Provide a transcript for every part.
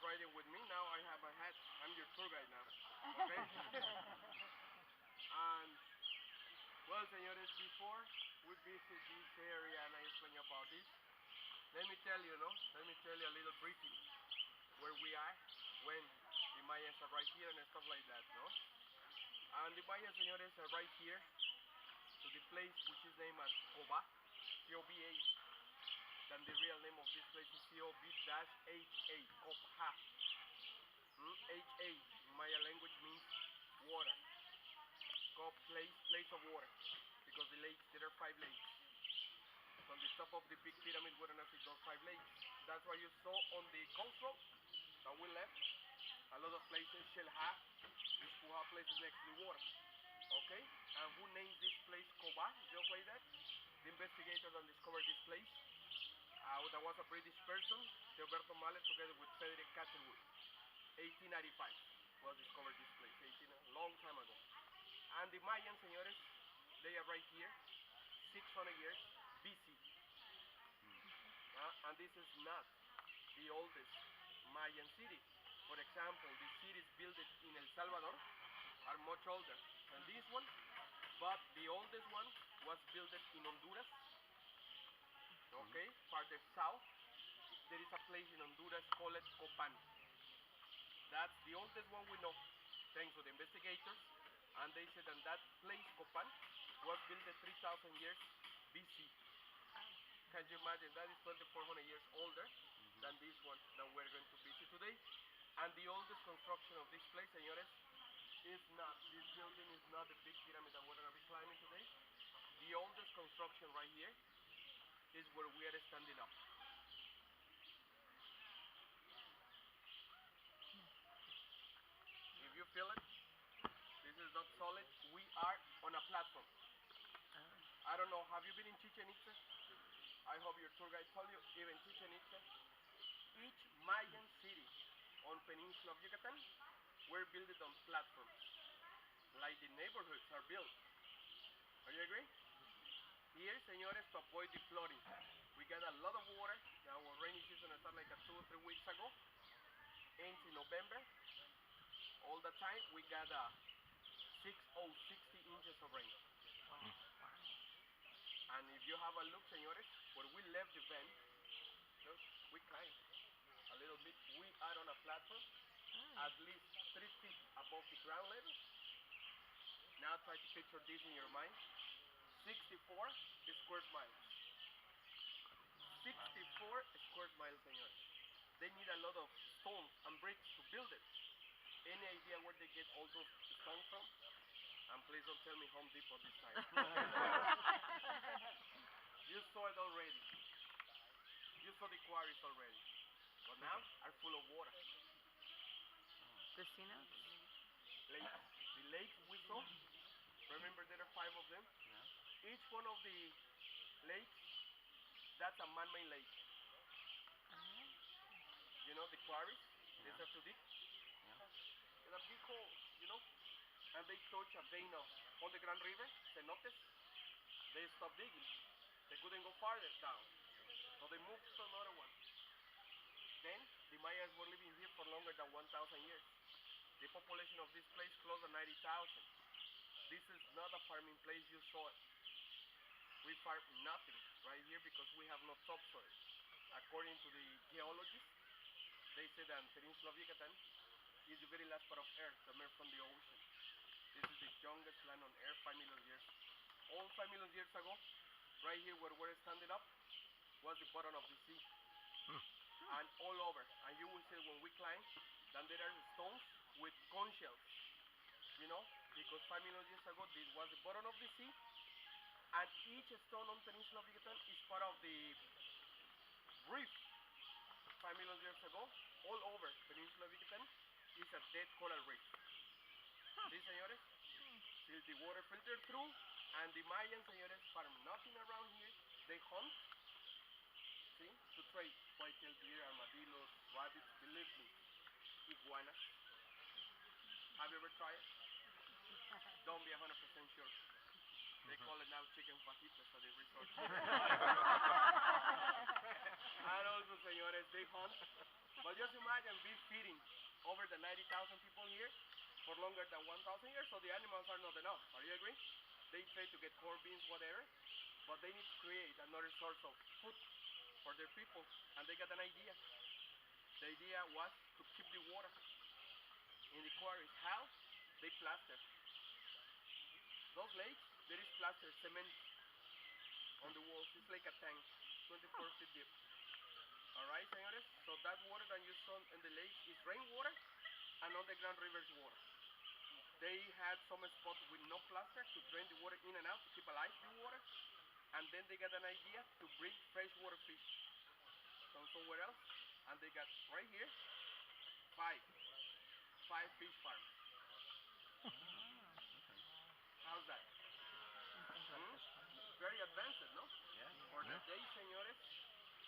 riding with me. Now I have a hat. I'm your tour guide now. Okay? And, well, señores, before we visit this area and I explain about this, let me tell you, no? Let me tell you a little briefing where we are when the Mayans arrived here and stuff like that, no? And the Mayans, señores, arrived here to the place which is named as Coba, C-O-B-A. Then the real name of this place is C-O-B-H-A, Coba. H-A, in Maya language means water. Cob, place of water, because the lakes, there are 5 lakes. On the top of the big pyramid, we're gonna see those 5 lakes. That's why you saw on the coast road that we left, a lot of places shall have, these who have places next to the water. Okay? And who named this place Coba, just like that? The investigators that discovered this place, that was a British person, Roberto Mallet, together with Frederick Catherwood. 1895 was discovered this place, a long time ago. And the Mayans, señores, they are right here, 600 years BC. And this is not the oldest Mayan city. For example, the cities built in El Salvador are much older than this one, but the oldest one was built in Honduras. Okay, farther south, there is a place in Honduras called Copan. That's the oldest one we know, thanks to the investigators. And they said that that place, Copan, was built 3,000 years BC. Can you imagine? That is 2,400 years older than this one that we're going to visit today. And the oldest construction of this place, señores, is not, this building is not the big pyramid that we're going to be climbing today. The oldest construction right here is where we are standing up. If you feel it, this is not solid. We are on a platform. I don't know, have you been in Chichen Itza? I hope your tour guide told you, even Chichen Itza, each Mayan city on Peninsula of Yucatan were built on platforms, like the neighborhoods are built. Are you agree? Here, señores, to avoid the flooding, we got a lot of water. Now our rainy season started like 2 or 3 weeks ago, ends in November. All the time we got 60 inches of rain. Wow. And if you have a look, señores, where we left the van, look, we climbed a little bit. We are on a platform at least 3 feet above the ground level. Now try to picture this in your mind. 64 square miles. 64 square miles, señores. They need a lot of stones and bricks to build it. Any idea where they get all those stones from? And please don't tell me Home Depot this time. You saw it already. You saw the quarries already. But now are full of water. Casinos? Lakes. The lakes we saw, remember there are 5 of them? Yeah. Each one of the lakes, that's a man-made lake. You know the quarries? Yeah. These are too deep. Yeah. It's a big hole, you know? And they touch a vein of Underground River, cenotes. They stopped digging. They couldn't go farther down. So they moved to another one. Then the Mayas were living here for longer than 1,000 years. The population of this place close to 90,000. This is not a farming place, you saw it. We farm nothing right here because we have no topsoil. According to the geologists, they say that Peninsula of Yucatan is the very last part of Earth emerged from the ocean. This is the youngest land on Earth, 5 million years. All 5 million years ago, right here where we're standing up, was the bottom of the sea. And all over, and you will see when we climb, then there are stones with conch shells, you know, because 5 million years ago this was the bottom of the sea, and each stone on Peninsula of Yucatan is part of the reef. 5 million years ago, all over Peninsula of Yucatan is a dead coral reef. See, señores, till the water filtered through, and the Mayans, señores, farm nothing around here. They hunt, see, to trade white-tailed deer, armadillos, rabbits, believe me, iguanas. Have you ever tried it? Don't be 100% sure. They call it now chicken fajitas at the resort. And also, señores, they hunt. But just imagine, we feed 90,000 people here for longer than 1,000 years, so the animals are not enough. Are you agree? They try to get corn, beans, whatever, but they need to create another source of food for their people, and they got an idea. The idea was to keep the water in the quarries. How? They plaster. Those lakes, there is plaster cement on the walls. It's like a tank, 24 feet deep. Alright, señores? So that water that you saw in the lake is rainwater and underground rivers water. They had some spots with no plaster to drain the water in and out to keep alive the water. And then they got an idea to bring freshwater fish from somewhere else. And they got right here five fish farms. How's that? Hmm? Very advanced, no? Yeah. For the day, señores,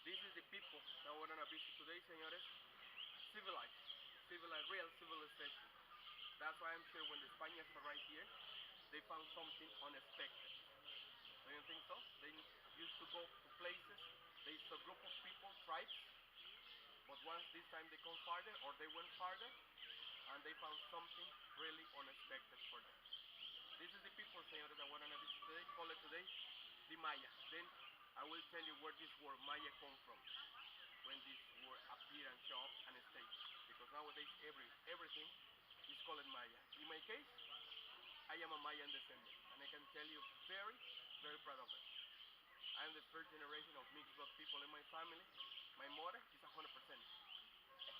this is the people that we're gonna visit today, señores. Civilized, real civilization. That's why I'm sure when the Spaniards arrived here, they found something unexpected. Do you think so? They used to go to places, they saw a group of people, tribes, but once this time they come farther, or they went farther, and they found something really unexpected for them. This is the people, señores, that we're gonna visit today, call it today, the Maya. Then I will tell you where this word Maya come from, when this word appear and show up and stay. Because nowadays everything is called Maya. In my case, I am a Mayan descendant, and I can tell you very, very proud of it. I am the first generation of mixed blood people in my family. My mother is 100%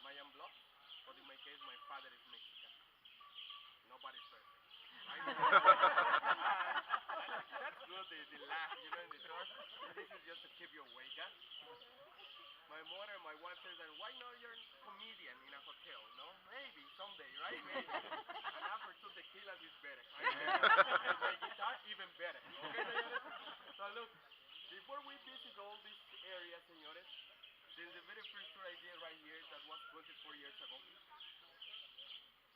Mayan blood, but in my case, my father is Mexican. Nobody's perfect. Right? That's good, the laugh, you know, in the door. This is just to keep you awake, huh? My mother, my wife says that, why not you're a comedian in a hotel, no? Maybe, someday, right? Maybe. And after 2 tequilas is better. Right? And my guitar, even better. Okay, señores? So look, before we visit all these areas, señores, since the very first tour I did right here, that was 24 years ago,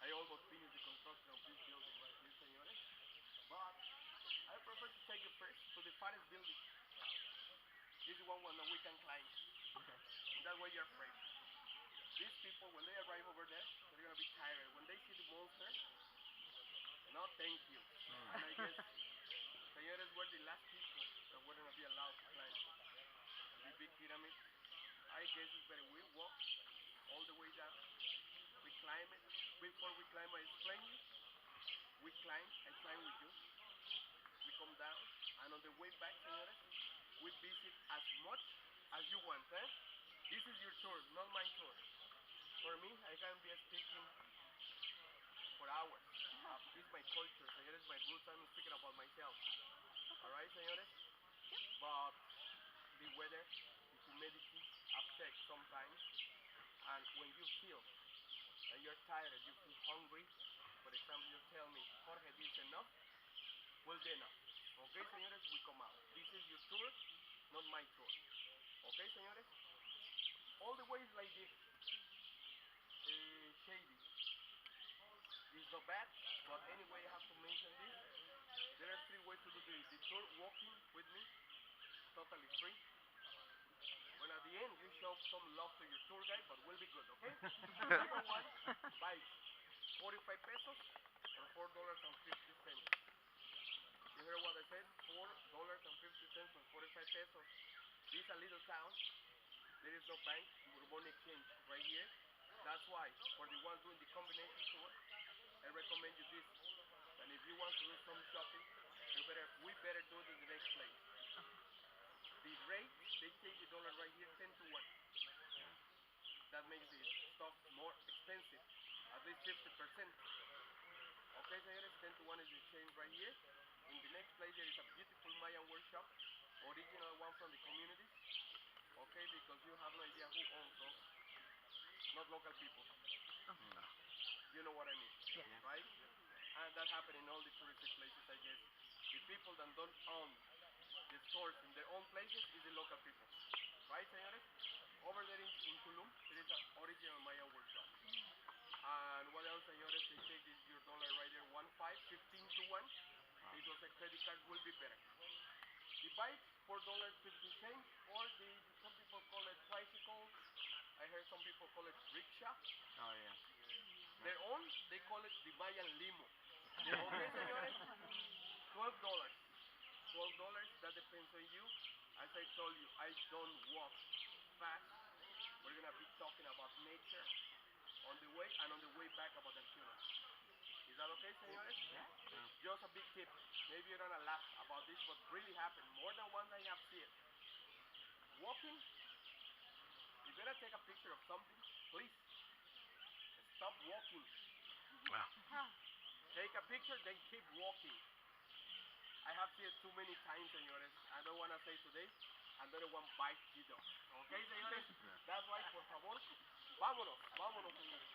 I almost finished the construction of this building right here, señores. But I prefer to take you first to the farthest building. This is one that we can climb. Okay. And that way you're afraid. These people, when they arrive over there, they're going to be tired. When they see the monster, no thank you. And I guess, señores, we're the last people that we're going to be allowed to climb the big pyramid. I guess it's better we walk all the way down. We climb it. Before we climb, I explain you. We climb, I climb with you. We come down, and on the way back, señores, we visit as much as you want, eh? This is your tour, not my tour. For me, I can be speaking for hours. This is my culture, señores, my roots. I'm speaking about myself. Alright, señores? But the weather, the humidity affects sometimes. And when you feel that you're tired, you feel hungry, for example, you tell me, Jorge, this is enough, well, then enough. Okay, señores, we come out. This is your tour, not my tour. Okay, señores? All the way is like this. Shady. It's not bad, but anyway, I have to mention this. There are 3 ways to do the tour. Walking with me, totally free. When at the end, you show some love to your tour guide, but we'll be good, okay? Second one, bikes. 45 pesos or $4.50. You heard what I said? $4.50 or 45 pesos. This is a little town. There is no bank, money exchange right here. That's why, for the ones doing the combination tour, I recommend you this. And if you want to do some shopping, we better do it in the next place. The rate, they take the dollar right here 10 to 1. That makes the stuff more expensive, at least 50%. Okay, señores, 10 to 1 is the change right here. In the next place, there is a beautiful Mayan workshop, original one from the communities. Okay, because you have no idea who owns those. Not local people. No. You know what I mean, Yeah. right? And that happens in all the touristic places, I guess. The people that don't own the stores in their own places is the local people. Right, señores? Over there in Tulum, there is an original Mayan workshop. And what else, señores? They take this, your dollar right there, 15 to 1. It was a credit card, will be better. The bike, $4.50, or some people call it tricycle. I heard some people call it rickshaw. Oh yeah. They're Mayan limo. Okay, señores? $12. $12, that depends on you. As I told you, I don't walk fast. We're gonna be talking about nature on the way and on the way back about the tunnel. Is that okay, señores? Yeah. Just a big tip. Maybe you're gonna laugh about this, but really happened. More than once I have seen it. Walking, you're gonna take a picture of something, please stop walking. Wow. Take a picture, then keep walking. I have seen it too many times, señores. I don't wanna say today. Another one bite the dog. Okay, señores? That's why, por favor, vámonos, vámonos, señores.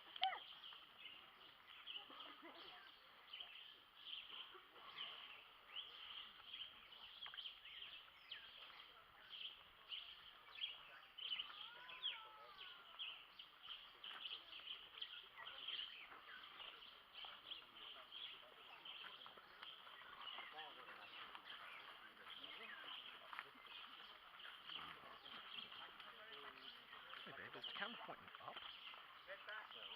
Hey babe, is the camera pointing up? Get back. No,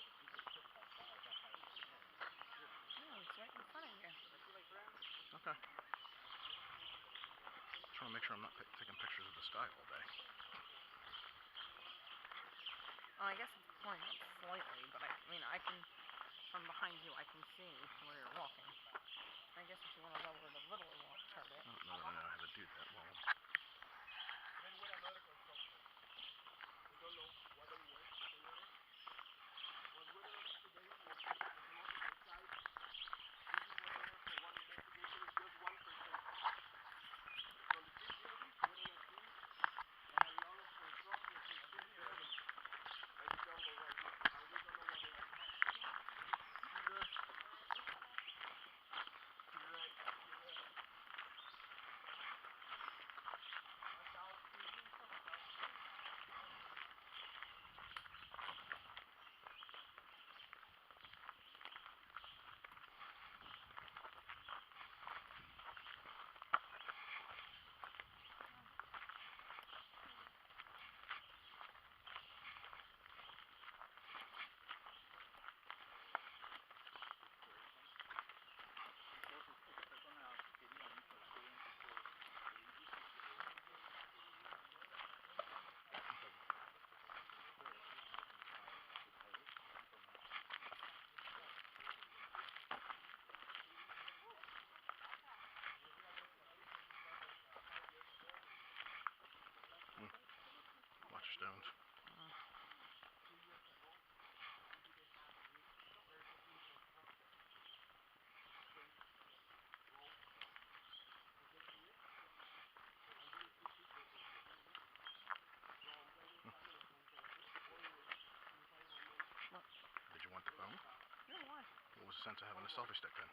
it's right in front of you. Okay. Just want to make sure I'm not taking pictures of the sky all day. Well, I guess it's pointing up slightly, but I mean, I can, from behind you, I can see where you're walking. I guess if you want to lower it a little, it won't hurt it. Oh, no, I know how to do that. Well, Then with another construction. We don't know what they were, señores. What we're gonna do today is the geological side. This is whatever for one investigation is just 1%. From the big buildings, we're gonna see that a lot of construction is big buildings. Like the jungle right here. And we don't know what they are. watch your stones. Did you want the phone? No, why? What was the sense of having a selfie stick then?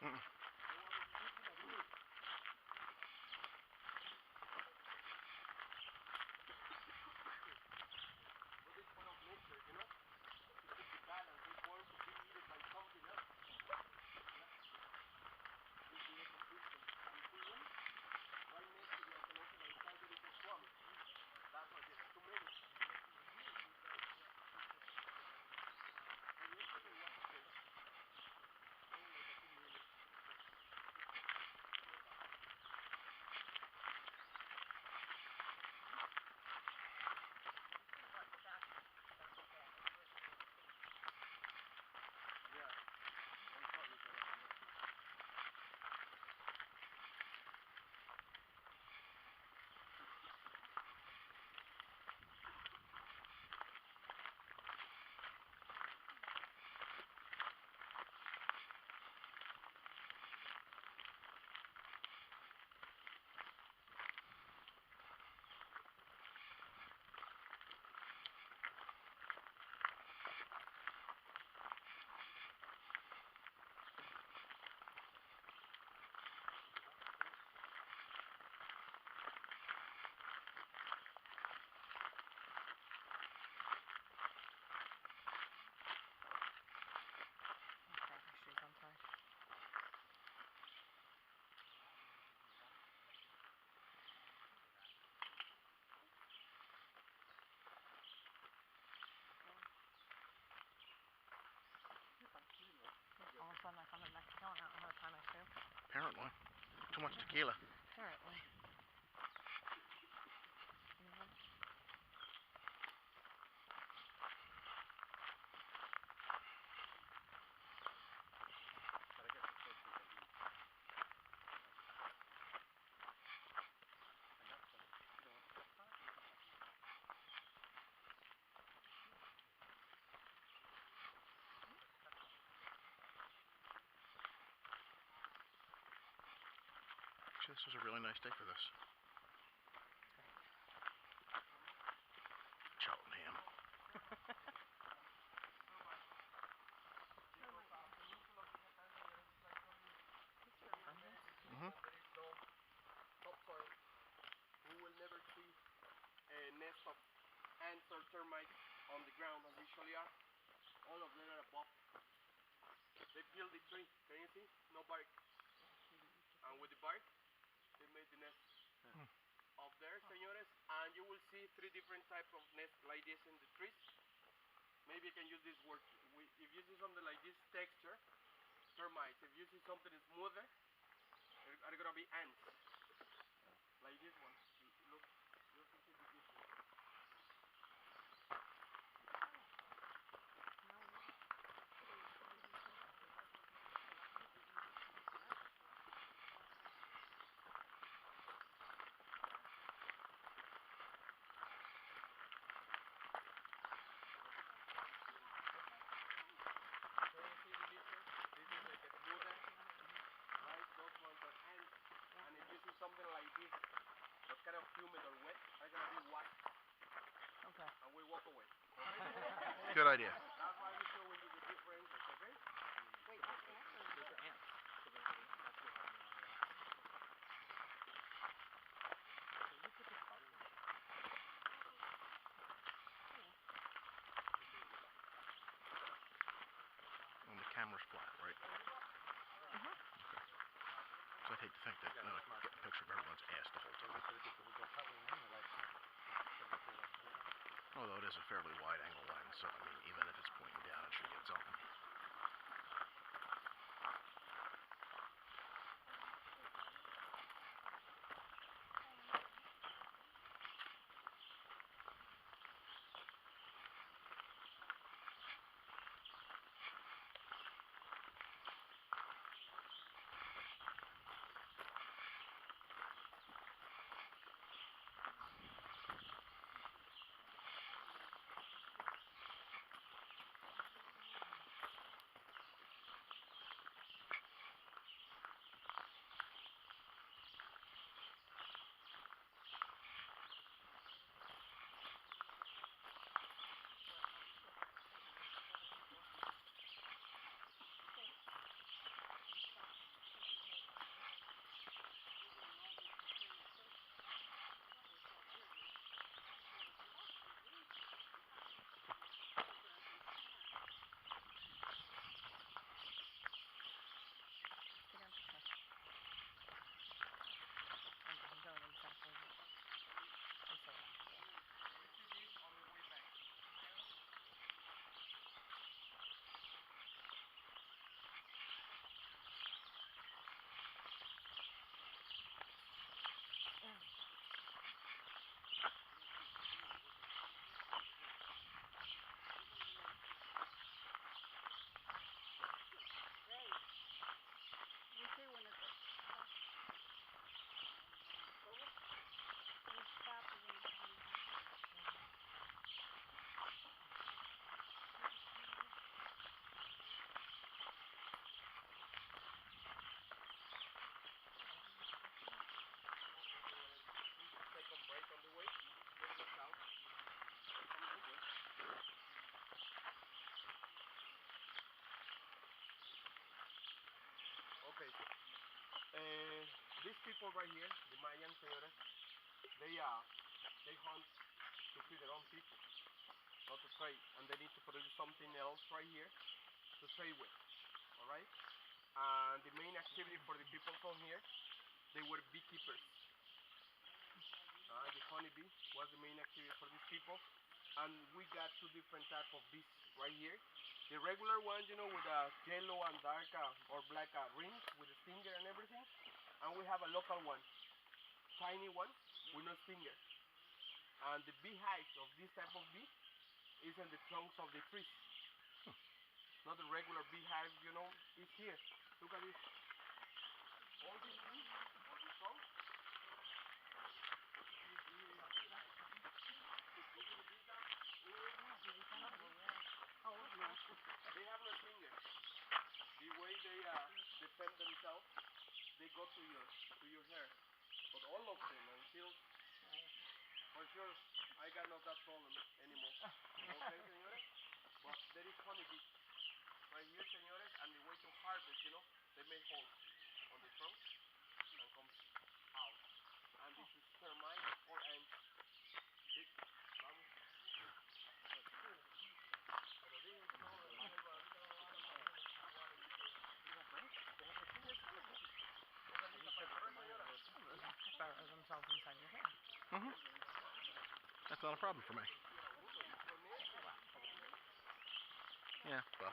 Mm-mm. What is part of nature, you know? To keep the balance, they want to be eaten by something else. This is the ecosystem. And you see one? Right next to the ecological site there is a swamp. That's why there are too many. And yesterday was okay. Yeah. I'm sorry for that. Shoes untied. All of a sudden I come to Mexico and I don't know how to tie my shoe. Apparently. Too much tequila. Apparently. Actually, this was a really nice day for this. Cheltenham. Mm-hmm. There is no topsoil. We will never see a nest of ants or termites on the ground as usually are. All of them are above. They peeled the tree. Can you see? No bark. And with the bark, they made the nest up there, señores. And you will see 3 different types of nests like this in the trees. Maybe you can use this word. If you see something like this texture, termites. If you see something smoother, are gonna be ants. Like this one. Look, you can see the difference. Can you see the difference? This is like a smoother, right? Those ones are ants. And if you see something like this, that's kind of humid or wet, are gonna be white. Okay. And we walk away. Good idea. That's why we show you the differences, okay? Wait, what's ants? Those are ants. So that's what So you put this powder in. And the camera's flat, right? Mm-hmm. So I'd hate to think that get a picture of everyone's ass the whole time. Although it is a fairly wide angle lens, so I mean, even if it's pointing down, it should get something. people right here, the Mayans, señores, they hunt to feed their own people, not to trade, and they need to produce something else right here to trade with. All right. And the main activity for the people from here, they were beekeepers. The honeybee was the main activity for these people, and we got two different type of bees right here. The regular ones, you know, with yellow and dark or black rings with a stinger and everything, and we have a local one, tiny one with no stinger. And the beehives of this type of bee is in the trunks of the trees. Not the regular beehive, you know, it's here. Look at this. All these trees on the trunk. They have no stinger. The way they defend themselves, they go to your hair. But all of them until for sure I got not that problem anymore. Okay, señores? But there is honeybee right here, señores, and the way to harvest, you know, they make holes on the trunk and comes out. And this is termite or ants. Big, vamos. Burrow themselves inside your hair. Mm-hmm. That's not a problem for me. Yeah, well.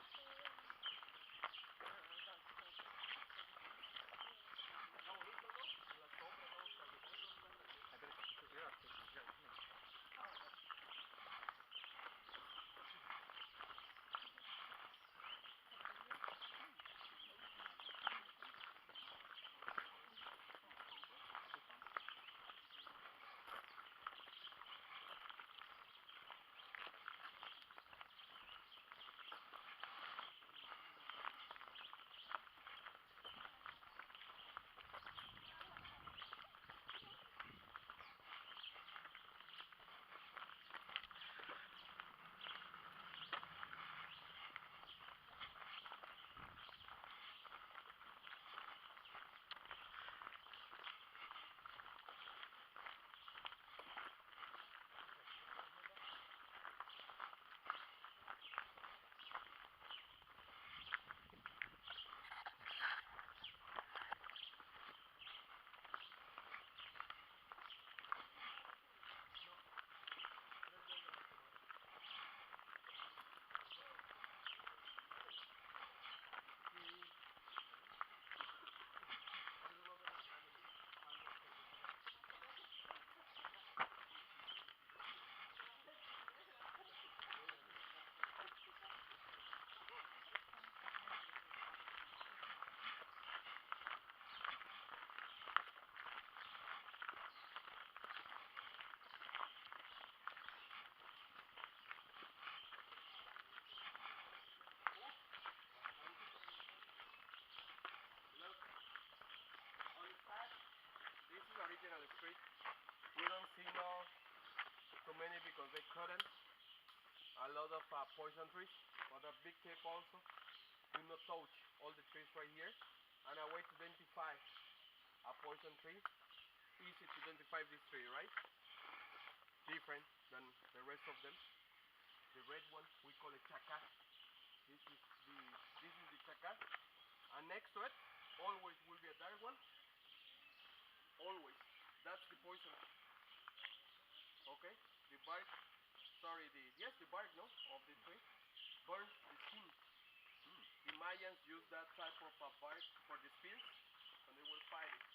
Original street. We don't see no too many because they couldn't. A lot of poison trees, but a big tip also. Do not touch all the trees right here. And a way to identify a poison tree. Easy to identify this tree, right? Different than the rest of them. The red one we call it chaca. This is the chaca. And next to it always will be a dark one. Always. That's the poison. Okay? The bark, the bark, no, of the tree burns the skin. The Mayans use that type of bark for the spears, and they will fight it.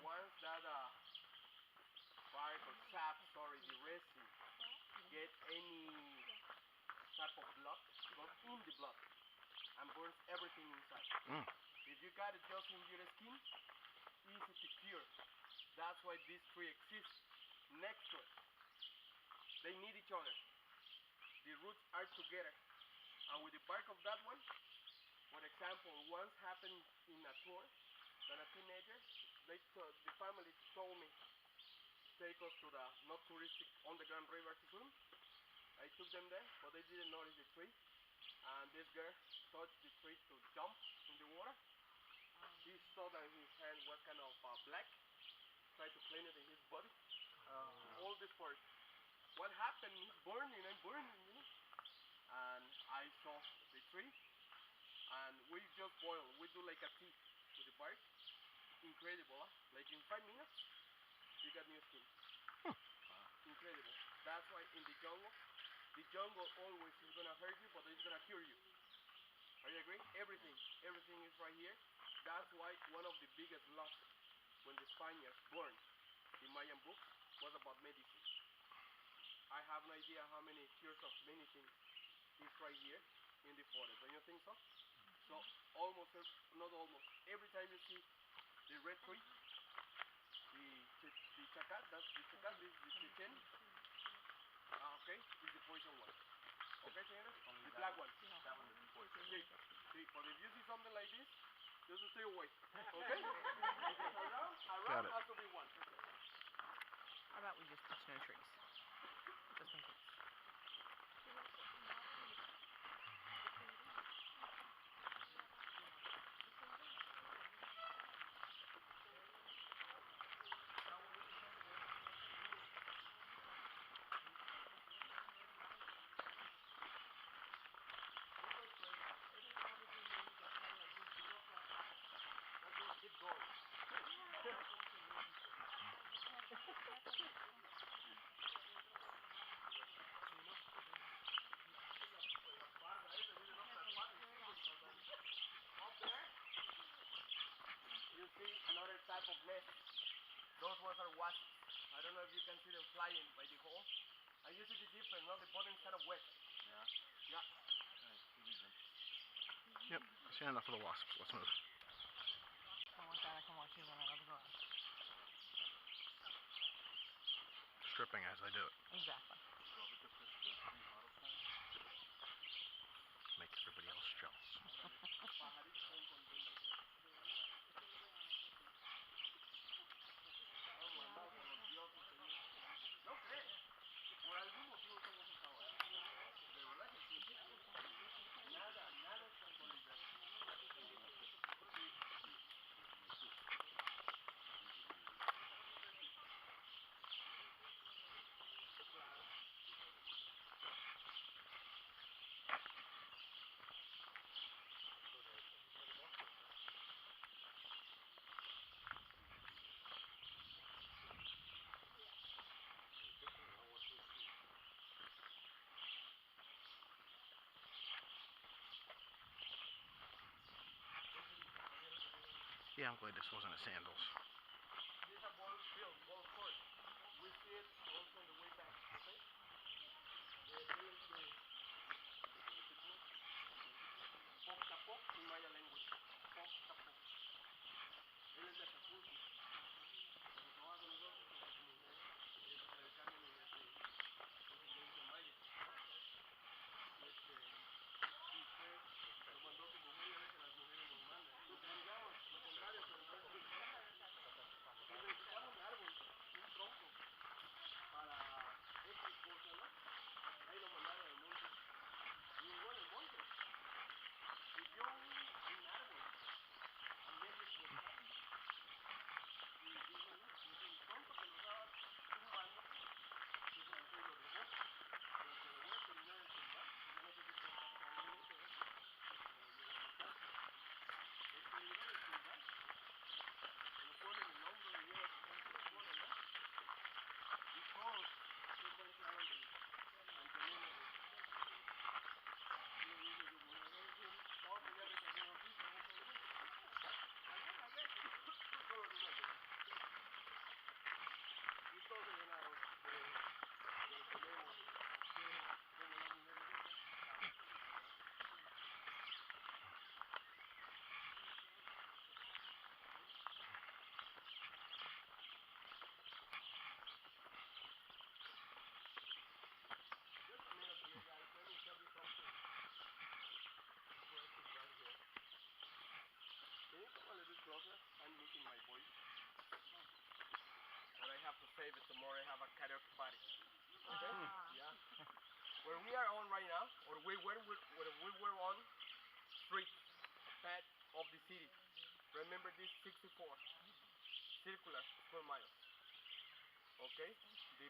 Once that bark or sap, the resin, get any type of blood, goes in the blood, and burns everything inside. If you got it just in your skin, easy to cure. That's why this tree exists next to it. They need each other. The roots are together. And with the bark of that one, for example, once happened in a tour that a teenager, the family told me, take us to the not touristic underground river to swim. I took them there, but they didn't notice the tree. And this girl touched the tree to jump in the water. He saw that his hand was kind of black. inflamed in his body. All this part. What happened? He's burning and burning, you know. And I saw the tree, and we just boil. We do like a tea with the bark. Incredible, huh? Like in 5 minutes, you got new skin. Incredible. That's why in the jungle always is gonna hurt you, but it's gonna cure you. Are you agree? Everything is right here. That's why one of the biggest losses when the Spaniards burned the Mayan books was about medicine. I have no idea how many cures of many things is right here in the forest. Don't you think so? So almost, not almost, every time you see the red tree, the chacat, that's the chacat, this is the chichen. Okay, is the poison one. Okay, señores? The black one. That one is poison. See, but if you see something like this, just stay away. Okay? Because around it. has to be one. How about we just touch no trees? Just in case. You see another type of nest. Those ones are wasps. I don't know if you can see them flying by the hole. And you see the difference, no? The bottom is kind of wet. Yeah. Yeah. Yep, I've seen enough of the wasps. Let's move. Don't want that. I can watch you run out of the garage. Stripping as I do it. Exactly. Make everybody else jealous. No crees. Por algún motivo somos ahora. De verdad que sí. Nada es casualidad. Yeah, I'm glad this wasn't a sandals. These are ball field, ball court. We see it also on the way back. Okay? Él es de Pop Tapop in Maya language. Pop Tapop. Él es de Acapulco. Cuando trabaja con nosotros, con su mujer, el Carmen es de Maya. Y usted lo mandó su mujer y a veces las mujeres nos mandan. Nos mandamos, lo contrario, pero no es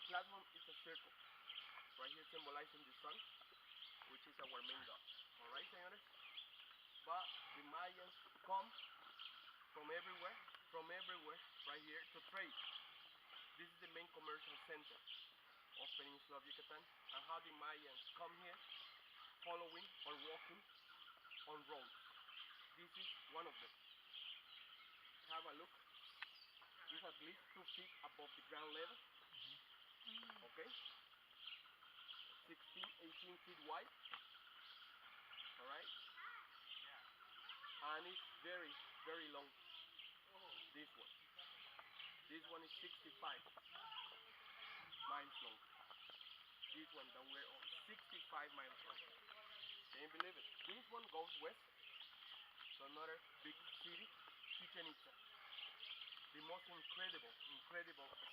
platform is a circle. Right here symbolizing the sun, which is our main god. Alright, señores? But the Mayans come from everywhere, right here to trade. This is the main commercial center of Peninsula of Yucatan, and how the Mayans come here, following or walking on roads. This is one of them. Have a look. It's at least 2 feet above the ground level. Okay? 16, 18 feet wide. Alright? And it's very, very long. This one. This one is 65 miles long. This one that we're on, 65 miles long. Can you believe it? This one goes west to another big city, Chichen Itza. The most incredible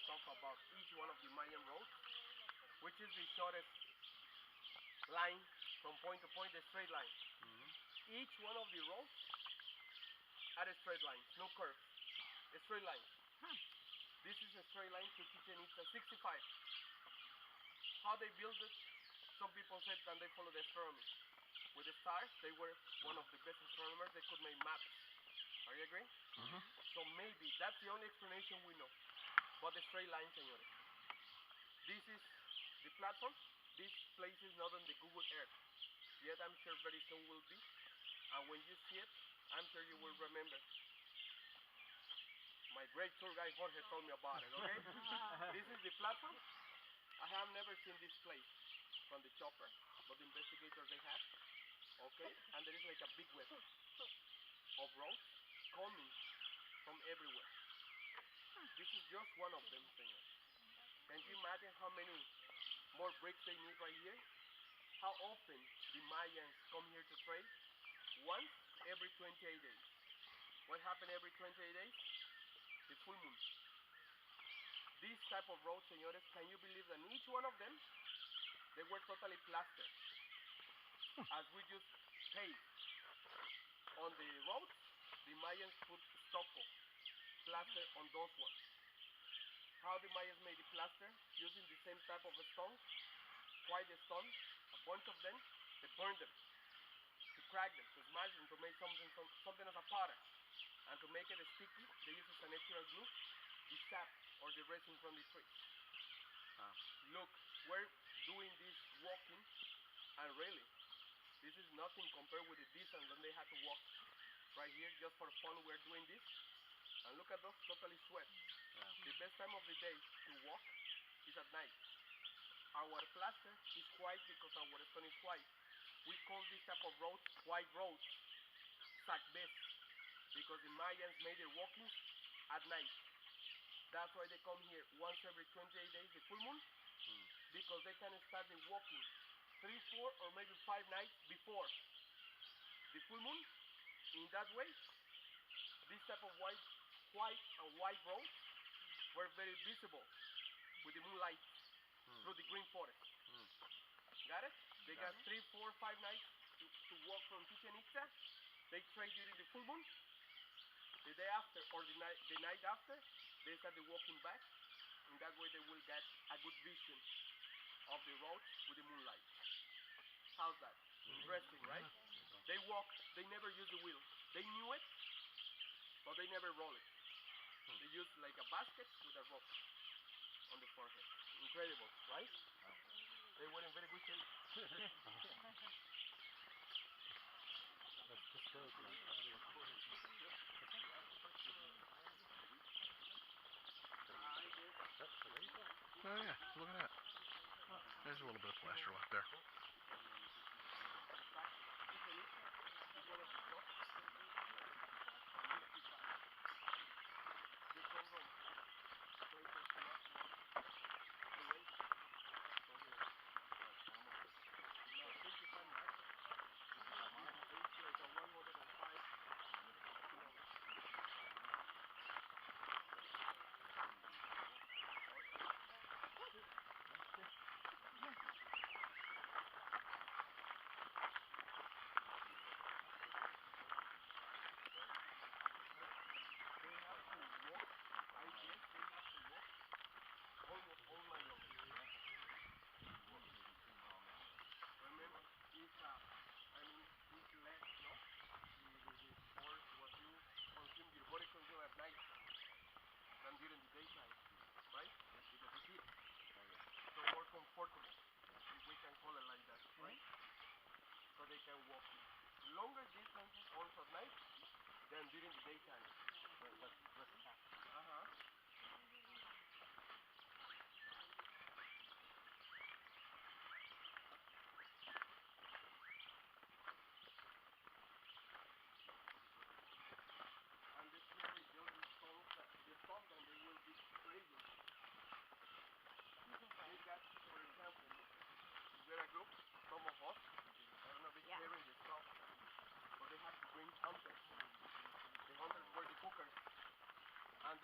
stuff about each one of the Mayan roads, which is the shortest line from point to point, the straight line. Each one of the roads are a straight line, no curves, a straight line. This is a straight line to Chichen Itza, 65. How they built it, some people said that they follow the astronomy. With the stars, they were one of the best astronomers, they could make maps. Are you agree? So maybe that's the only explanation we know. But the straight line, señores. This is the platform. This place is not on the Google Earth. Yet I'm sure very soon will be. And when you see it, I'm sure you will remember. My great tour guide Jorge told me about it, okay? This is the platform. I have never seen this place from the chopper, but the investigators they have. Okay? And there is like a big web of roads coming from everywhere. This is just one of them, señor. Can you imagine how many more bricks they need right here? How often the Mayans come here to trade? Once every 28 days. What happened every 28 days? The full moon. This type of roads, señores, can you believe that each one of them, they were totally plastered. As we just paved on the roads, the Mayans put stucco plaster on those ones. How the Mayans made the plaster? Using the same type of a stone, white stone, a bunch of them, they burned them, to crack them, to smash them, to make something as a powder. And to make it sticky, they use as a natural glue, the sap or the resin from the trees. Look, we're doing this walking, and really, this is nothing compared with the distance when they had to walk right here just for fun. We're doing this, and look at us, totally sweat. The best time of the day to walk is at night. Our plaster is white because our stone is white. We call this type of roads white roads, sakbes, because the Mayans made their walking at night. That's why they come here once every 28 days, the full moon, because they can start the walking 3, 4, or maybe 5 nights before the full moon. In that way, this type of white and white roads were very visible with the moonlight through the green forest. Got it? They got 3, 4, 5 nights to walk from Chichen Itza. They trade during the full moon. The day after or the night after, they started walking back. In that way, they will get a good vision of the road with the moonlight. How's that? Interesting, right? They walk. They never use the wheel. They knew it, but they never roll it. They use like a basket with a rope on the forehead. Incredible, right? They were in very good shape. That's just so cool. Oh yeah, look at that. There's a little bit of plaster left there.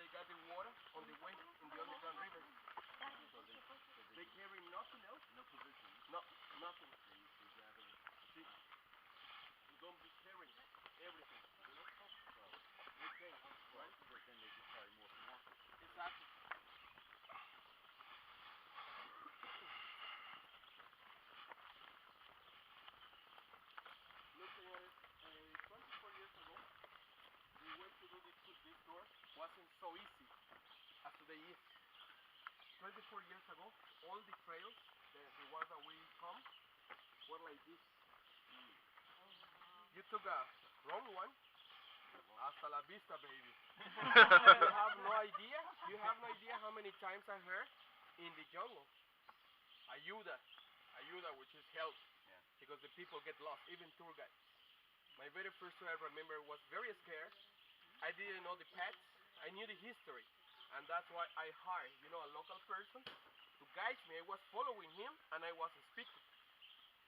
they got the water on the way in the underground river. They carry nothing else. No provisions. No, nothing. See, you don't be carrying everything. You know. Okay, right? But then they just carry more from market. Exactly. Look, señores, 24 years ago, the way to do this tour wasn't so easy as today is. 24 years ago, all the trails, the ones that we come, were like this. You took a wrong one, hasta la vista, baby. You have no idea. You have no idea how many times I heard in the jungle, ayuda, ayuda, which is help, because the people get lost, even tour guides. My very first tour I remember was very scared. I didn't know the paths. I knew the history, and that's why I hired, a local person to guide me. I was following him, and I was speaking.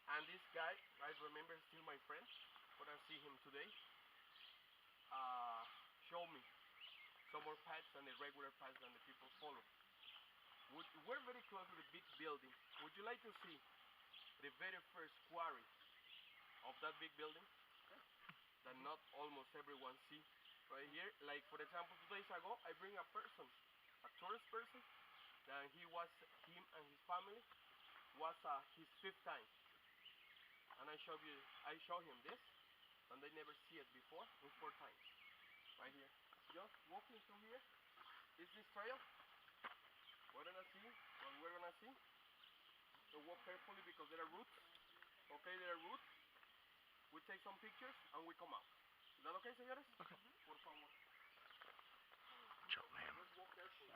And this guy, I remember, still my friend, but I see him today. Show me some more paths than the regular paths that the people follow. We're very close to the big building. Would you like to see the very first quarry of that big building that not almost everyone see right here? Like, for example, 2 days ago, I bring a person, a tourist person, that him and his family was his 5th time. And I show him this, and they never see it before in 4 times. Right here. Just walking through here is this trail. We're gonna see what we're gonna see. So walk carefully because there are roots. Okay, there are roots. We take some pictures and we come out. Is that okay, señores? Okay. Por favor. Jump, man. Let's walk carefully.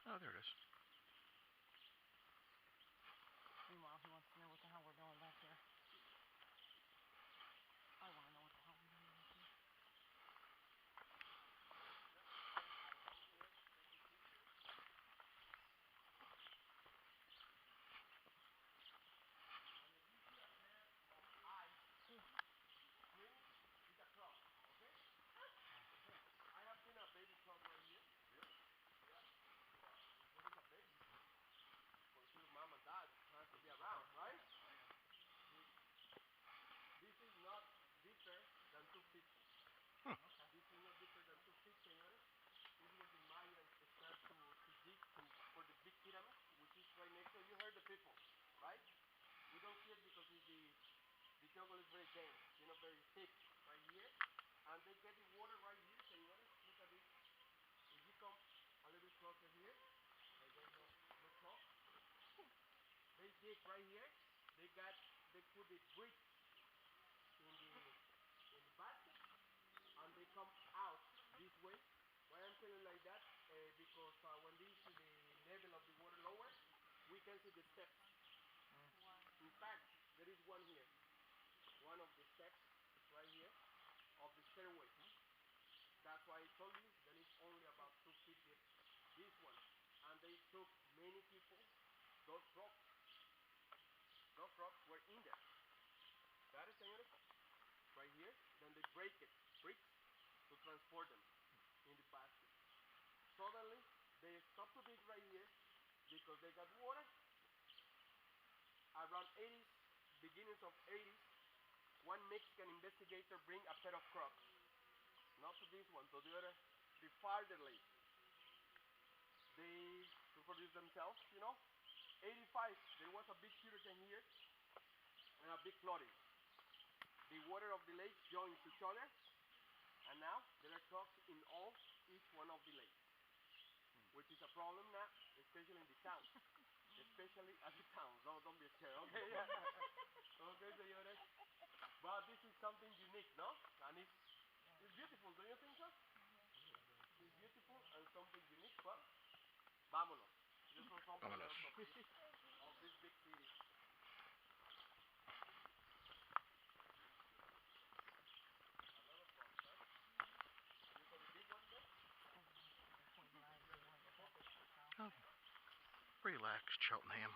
Oh, there it is. Meanwhile, he wants to know what the hell we're doing back here. I want to know what the hell we're doing back here. I have seen a baby club right here. Really? Yeah. What is a baby? For sure, mom and dad has to be around, right? This is not deeper than 2 feet. This is not deeper than 2 feet, señores. This is where the Mayans start to dig for the big pyramid, which is right next to it. You heard the people, right? We don't see it because the jungle is very dense, very thick right here. And they get the water right here, señores. Look at this. If you come a little bit closer here, I don't know, look up. They dig right here. They put the bricks in the basket, and they come out this way. Why I'm telling like that? Because when the level of the water lower, we can see the steps. In fact, there is one here. stairway. That's why I told you that it's only about 2 feet deep. This one. And they took many people, those rocks. Those rocks were in there. Got it, señores? Right here. Then they break it, bricks, to transport them in the basket. Suddenly, they stopped to dig right here because they got water. Around 80s, beginnings of 80s, one Mexican investigator bring a pair of Crocs. Not to this one, to the other, the farther lake. They reproduce themselves, 85, there was a big hurricane here and a big flooding. The water of the lake joins each other, and now there are crocs in each one of the lakes, which is a problem now, especially in the towns. Especially at the towns. No, don't be scared, okay? Okay, señores. But this is something unique, no? And it's beautiful, don't you think so? It's beautiful and something unique, but vámonos. Just for something Vámonos. else of this big city. Another frog, huh? You saw the big one there? Oh, relax, Cheltenham.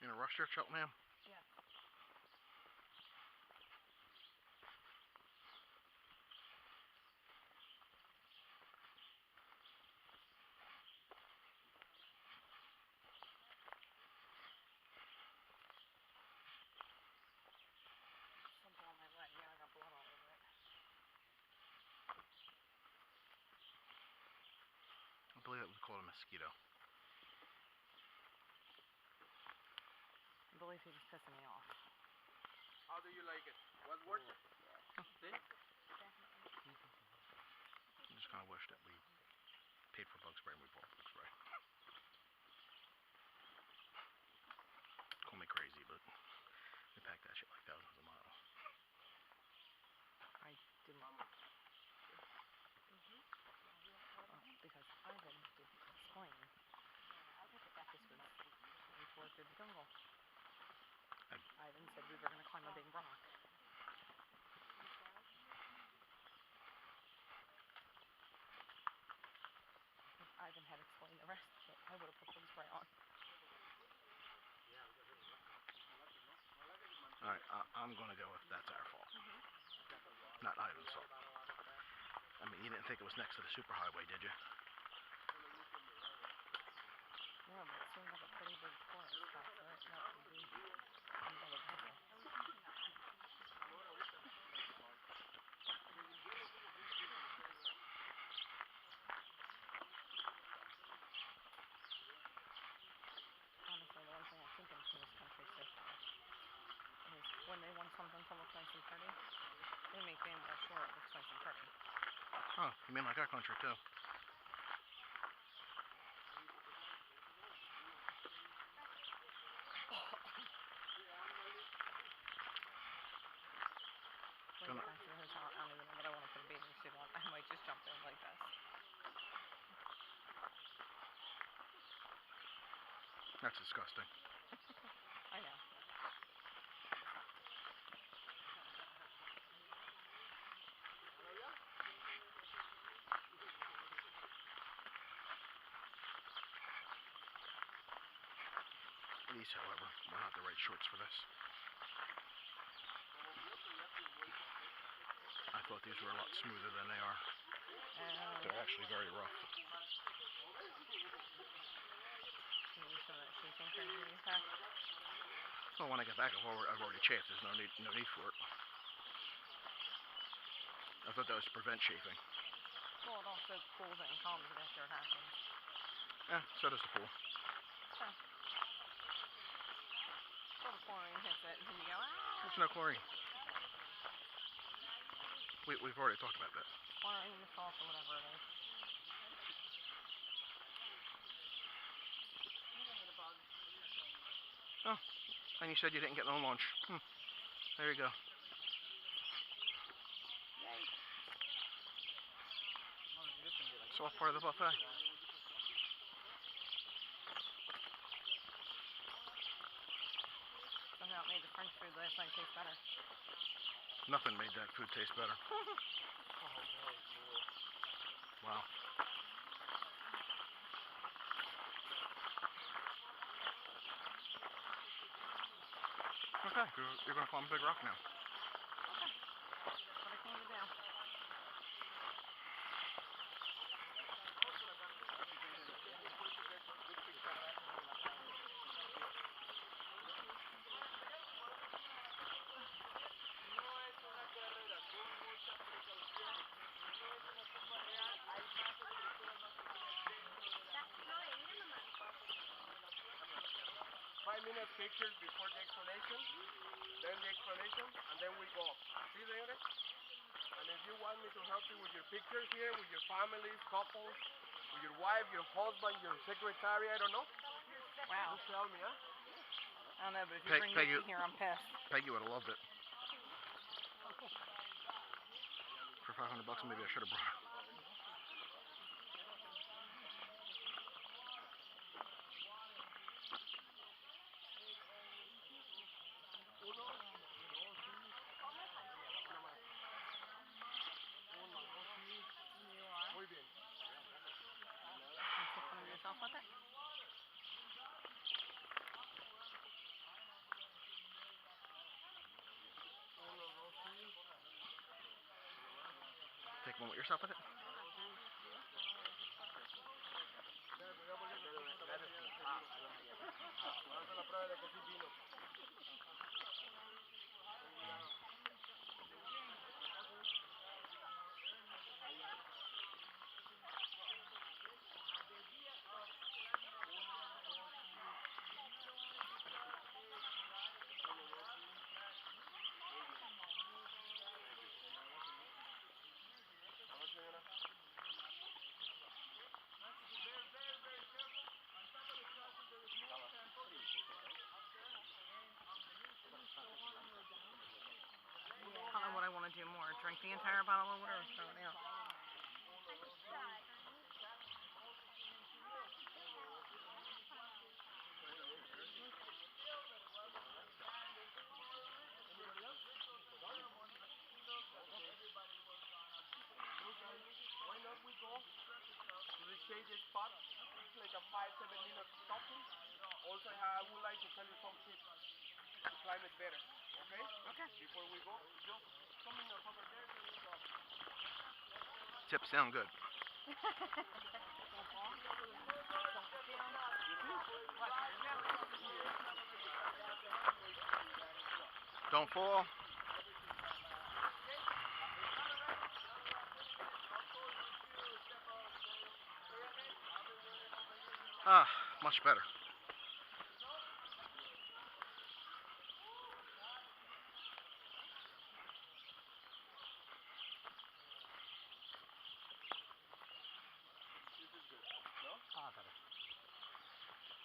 You in a rush there, Cheltenham? Yeah. Something on my leg. Yeah, I got blood all over it. I believe it was called a mosquito. I believe he was pissing me off. How do you like it? Was worth it? See? I just kind of wish that we paid for bug spray and we bought bug spray. Call me crazy, but we pack that shit like thousands of miles. I didn't. Because Ivan didn't explain that this was we tore through the jungle. Ivan said we were going to climb a big rock. If Ivan had explained the rest of it, I would have put bug spray on. Alright, I'm gonna go if that's our fault. Not Ivan's fault. I mean, you didn't think it was next to the superhighway, did you? Yeah, but it seemed like a pretty big forest back there. That would be another problem. Honestly, the one thing I think in this country so far is when they want something to look nice and pretty, they make damn well sure it looks nice and pretty. Oh, you mean like our country too? When I get back to the hotel, I don't even know what I want to put a bathing suit on. I might just jump in like this. That's disgusting. I know. These, however, were not the right shorts for this. I thought these were a lot smoother than they are. They're actually very rough. Can you show that shaking cream you packed? Well, when I get back, I've already chafed. There's no need for it. I thought that was to prevent chafing. Well, it also cools it and calms it after it happens. Yeah, so does the pool. Sure. Well, the chlorine hits it, and then you go, ah! There's no chlorine. We've already talked about that. Or eating the sauce or whatever it is. Oh, and you said you didn't get no lunch. There you go. Yay. It's all part of the buffet. Somehow it made the French food last night taste better. Nothing made that food taste better. Wow. Okay, you're gonna climb Big Rock now. Okay. That's what I came to do. Minutes pictures before the explanation, then the explanation, and then we go. See, Erin? And if you want me to help you with your pictures here, with your families, couples, with your wife, your husband, your secretary, I don't know. Wow. Just tell me, huh? I don't know, but if you bring Nikki here, I'm pissed. Peggy would have loved it. For $500, maybe I should have brought her. Muy bien. And take one of yourself with it. Take one with yourself with it. I don't know what I want to do more. Drink the entire bottle of water or throw it out. Why not we go to the shaded spot? It's like a 5-7 minute stopping. Also, I would like to tell you some tips to climb it better. Okay? Okay. Before we go, just coming up over there. Tips sound good. Don't fall. Ah, much better.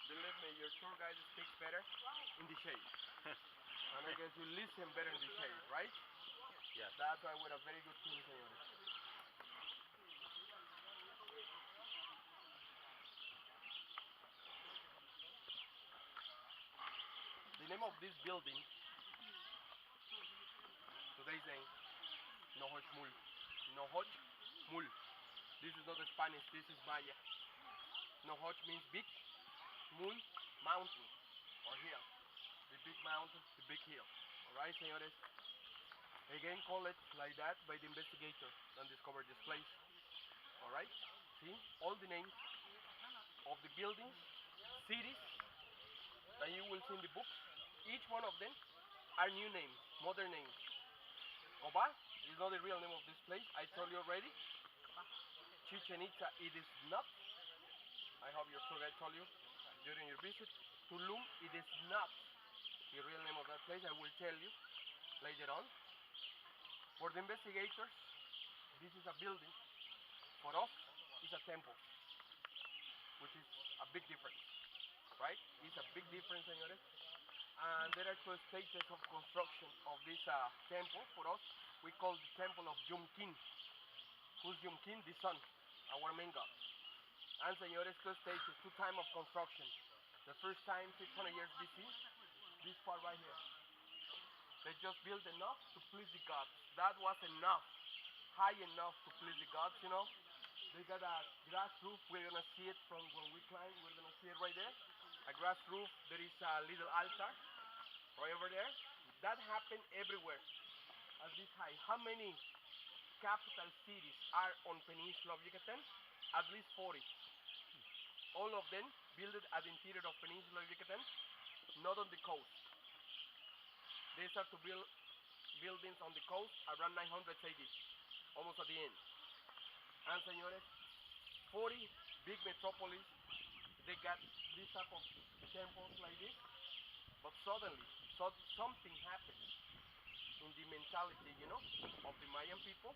Believe me, your tour guide speaks better in the shade. And I guess you listen better in the shade, right? Yes. That's why we're a very good team, señores. The name of this building, today's name, Nohochmul. Nohochmul. This is not Spanish, this is Maya. Nohoch means big, Mul, mountain, or hill. The big mountain, the big hill. Alright, señores? Again, call it like that by the investigator that discovered this place. Alright? See? All the names of the buildings, cities that you will see in the books, each one of them are new names, modern names. Coba is not the real name of this place, I told you already. Chichen Itza, it is not. I hope your tour guide told you during your visit. Tulum, it is not the real name of that place, I will tell you later on. For the investigators, this is a building. For us, it's a temple, which is a big difference, right? It's a big difference, señores. And there are two stages of construction of this temple. For us, we call the temple of Yumkin. Who's Yumkin? The sun, our main god. And señores, two stages, two times of construction. The first time, 600 years BC, this part right here. They just built enough to please the gods. That was enough, high enough to please the gods, you know. They got a grass roof. We're gonna see it from when we climb. We're gonna see it right there. A grass roof. There is a little altar right over there. That happened everywhere at this height. How many capital cities are on Peninsula of Yucatan? At least 40. All of them built at the interior of Peninsula of Yucatan, not on the coast. They start to build buildings on the coast around 900 AD, almost at the end. And señores, 40 big metropolis, they got this type of temples like this, but suddenly, something happened in the mentality, you know, of the Mayan people.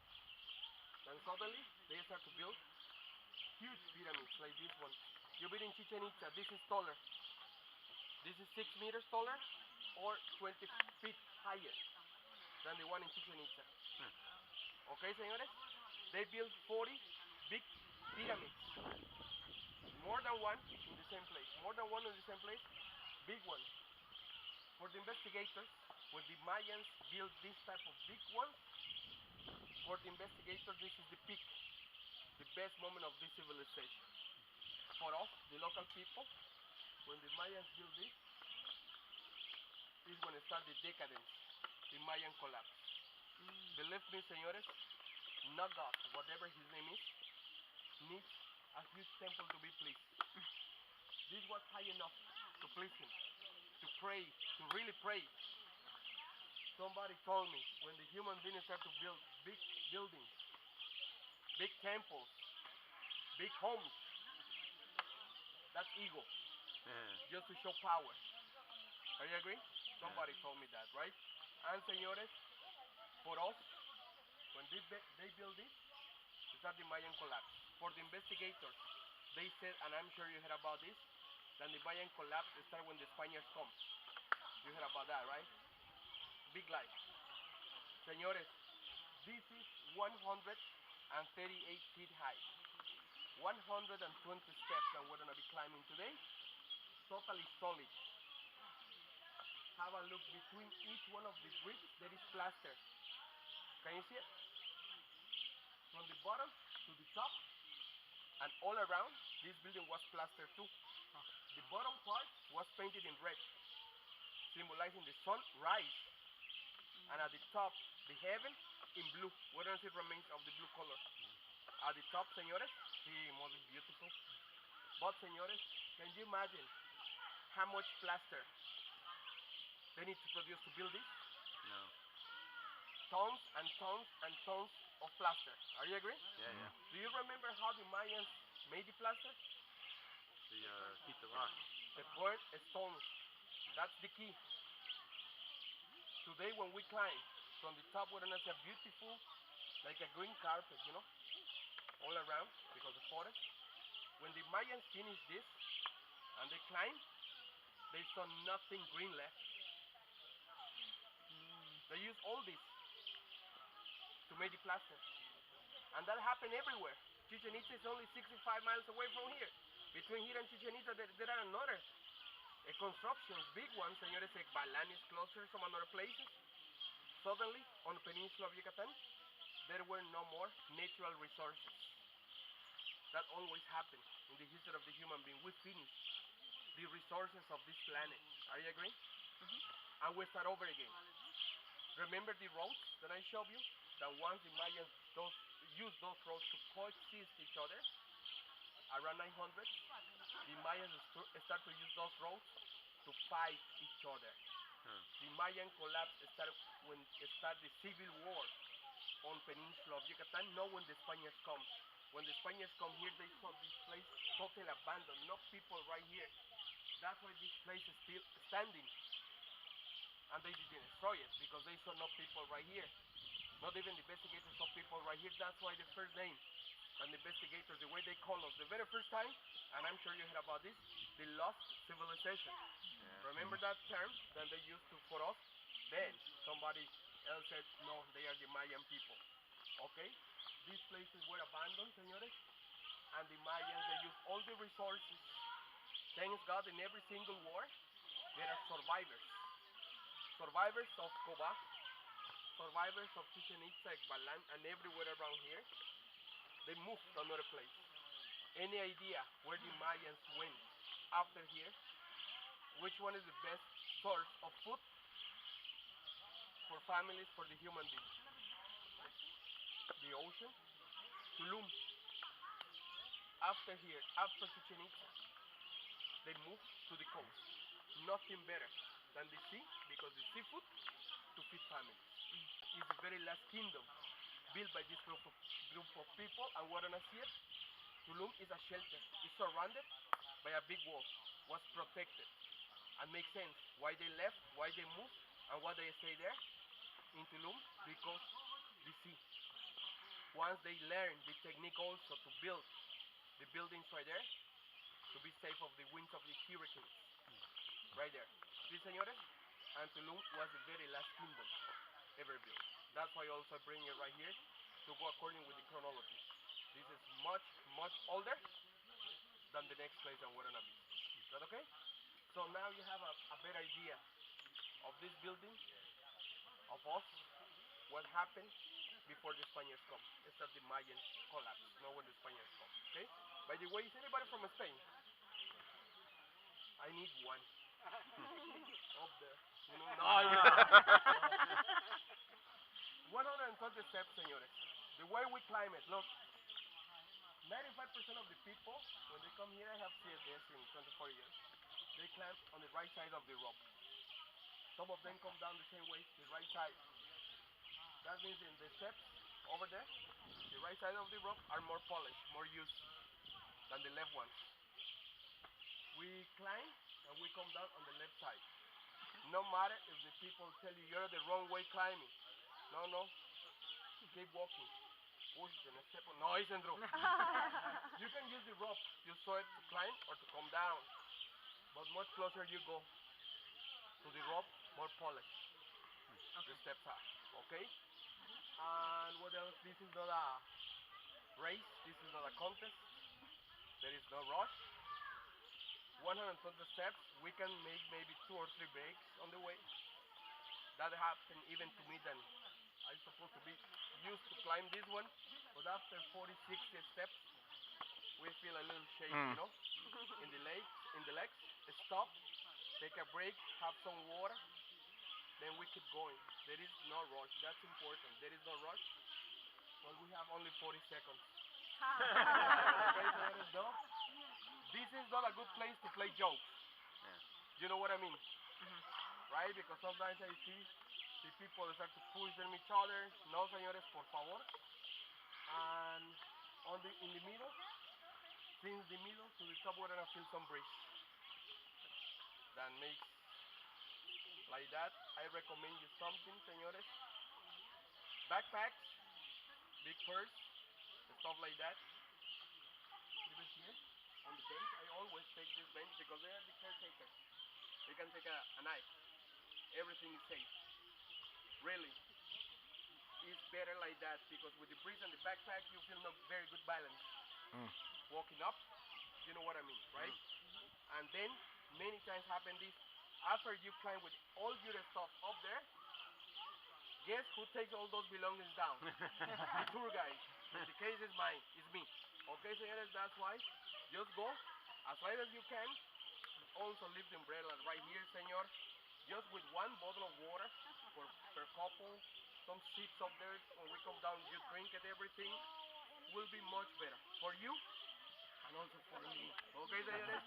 And suddenly, they start to build huge pyramids like this one. You've been in Chichen Itza, this is taller. This is 6 meters taller or 20 feet higher than the one in Chichen Itza. Okay, señores? They built 40 big pyramids. More than one in the same place. More than one in the same place. Big one. For the investigators, when the Mayans built this type of big ones, for the investigators, this is the peak, the best moment of this civilization. For us, the local people, when the Mayans built this is when it started the decadence, the Mayan collapse. Believe me, señores, no God, whatever his name is, needs a huge temple to be pleased. This was high enough to please him, to pray, to really pray. Somebody told me when the human beings start to build big buildings, big temples, big homes, that's ego, just to show power. Are you agree? Somebody told me that, right? And señores, for us, when they build this, it's not the Mayan collapse. For the investigators, they said, and I'm sure you heard about this, that the Mayan collapse started when the Spaniards come. You heard about that, right? Big lie. Señores, this is 138 feet high. 120 steps that we're going to be climbing today. Totally solid. Have a look between each one of the bricks, there is plaster. Can you see it? From the bottom to the top and all around, this building was plastered too. The bottom part was painted in red, symbolizing the sunrise. And at the top, the heaven in blue. We don't see remains of the blue color. At the top, señores, sí, most beautiful. But señores, can you imagine how much plaster they need to produce to build this? No. Tons and tons and tons of plaster. Are you agree? Yeah, yeah. Do you remember how the Mayans made the plaster? The heat the rock. They burnt stones. That's the key. Today when we climb from the top, we're gonna see a beautiful, like a green carpet, you know, all around because of forest. When the Mayans finished this and they climbed, they saw nothing green left. They used all this to make the plaster. And that happened everywhere. Chichen Itza is only 65 miles away from here. Between here and Chichen Itza, there are another constructions, big ones, señores, like Balan is closer, some other places. Suddenly, on the peninsula of Yucatan, there were no more natural resources. That always happened in the history of the human being. We finished the resources of this planet. Are you agree? And we start over again. Remember the roads that I showed you? That once the Mayans used those roads to coexist each other, around 900, the Mayans start to use those roads to fight each other. The Mayan collapse started when started the civil war on peninsula of Yucatan, not when the Spaniards come. When the Spaniards come here, they saw this place totally abandoned, no people right here. That's why this place is still standing. And they didn't destroy it because they saw no people right here. Not even the investigators of people right here. That's why the first name. And the investigators, the way they call us, the very first time, and I'm sure you heard about this, the lost civilization. Remember that term that they used to for us? Then somebody else said, no, they are the Mayan people. Okay? These places were abandoned, señores, and the Mayans, they used all the resources. Thanks God, in every single war, there are survivors. Survivors of Coba, survivors of Chichen Itza, Ekbalan, and everywhere around here. They moved to another place. Any idea where the Mayans went after here? Which one is the best source of food for families, for the human beings? The ocean, Tulum. After here, after Chichen Itza, they moved to the coast. Nothing better than the sea, because the seafood to feed families. It's the very last kingdom built by this group of people, and what on a see it, Tulum is a shelter. It's surrounded by a big wall, was protected, and makes sense why they left, why they moved, and why they stay there in Tulum, because the sea. Once they learn the technique also to build the buildings right there, to be safe of the winds of the hurricanes, right there. See, señores? And Tulum was the very last kingdom ever built. That's why also I bring it right here to go according with the chronology. This is much, much older than the next place that we're gonna be. Is that okay? So now you have a better idea of this building, of us, what happened before the Spaniards come. It's that the Mayans collapse, not when the Spaniards come. Okay? By the way, is anybody from Spain? I need one. Up there. You know, no, yeah. 120 steps, señores. The way we climb it, look. 95% of the people, when they come here, I have seen this in 24 years, they climb on the right side of the rope. Some of them come down the same way, the right side. That means in the steps over there, the right side of the rope are more polished, more used than the left ones. We climb and we come down on the left side. No matter if the people tell you you're the wrong way climbing. No, no. Keep walking. Push the next step. No, Isandro. You can use the rope. You saw it to climb or to come down. But much closer you go to the rope, more polished. The steps are. Okay? And what else? This is not a race. This is not a contest. There is no rush. 120 steps. We can make maybe 2 or 3 breaks on the way. That happened even to me then. I'm supposed to be used to climb this one, but after 40, 60 steps, we feel a little shake, you know, in the legs. Stop, take a break, have some water, then we keep going. There is no rush. That's important. There is no rush, but we have only 40 seconds. Okay, so let us know. This is not a good place to play jokes. You know what I mean? Right? Because sometimes I see the people start to push them each other. No, señores, por favor. And in the middle, since the middle to the top, we're gonna feel some breeze. That makes like that. I recommend you something, señores. Backpacks, big purse, stuff like that. Leave it here on the bench. I always take this bench because they are the caretakers. You can take a knife. Everything is safe. Really, it's better like that because with the breeze and the backpack, you feel no very good balance. Walking up, you know what I mean, right? And then many times happen this after you climb with all your stuff up there. Guess who takes all those belongings down? The tour guide. In the case is mine, it's me. Okay, señores, that's why. Just go as light as you can. Also leave the umbrella right here, señor. Just with 1 bottle of water per couple, some sips up there. When we come down, you drink it, everything will be much better for you and also for me. Okay, señores?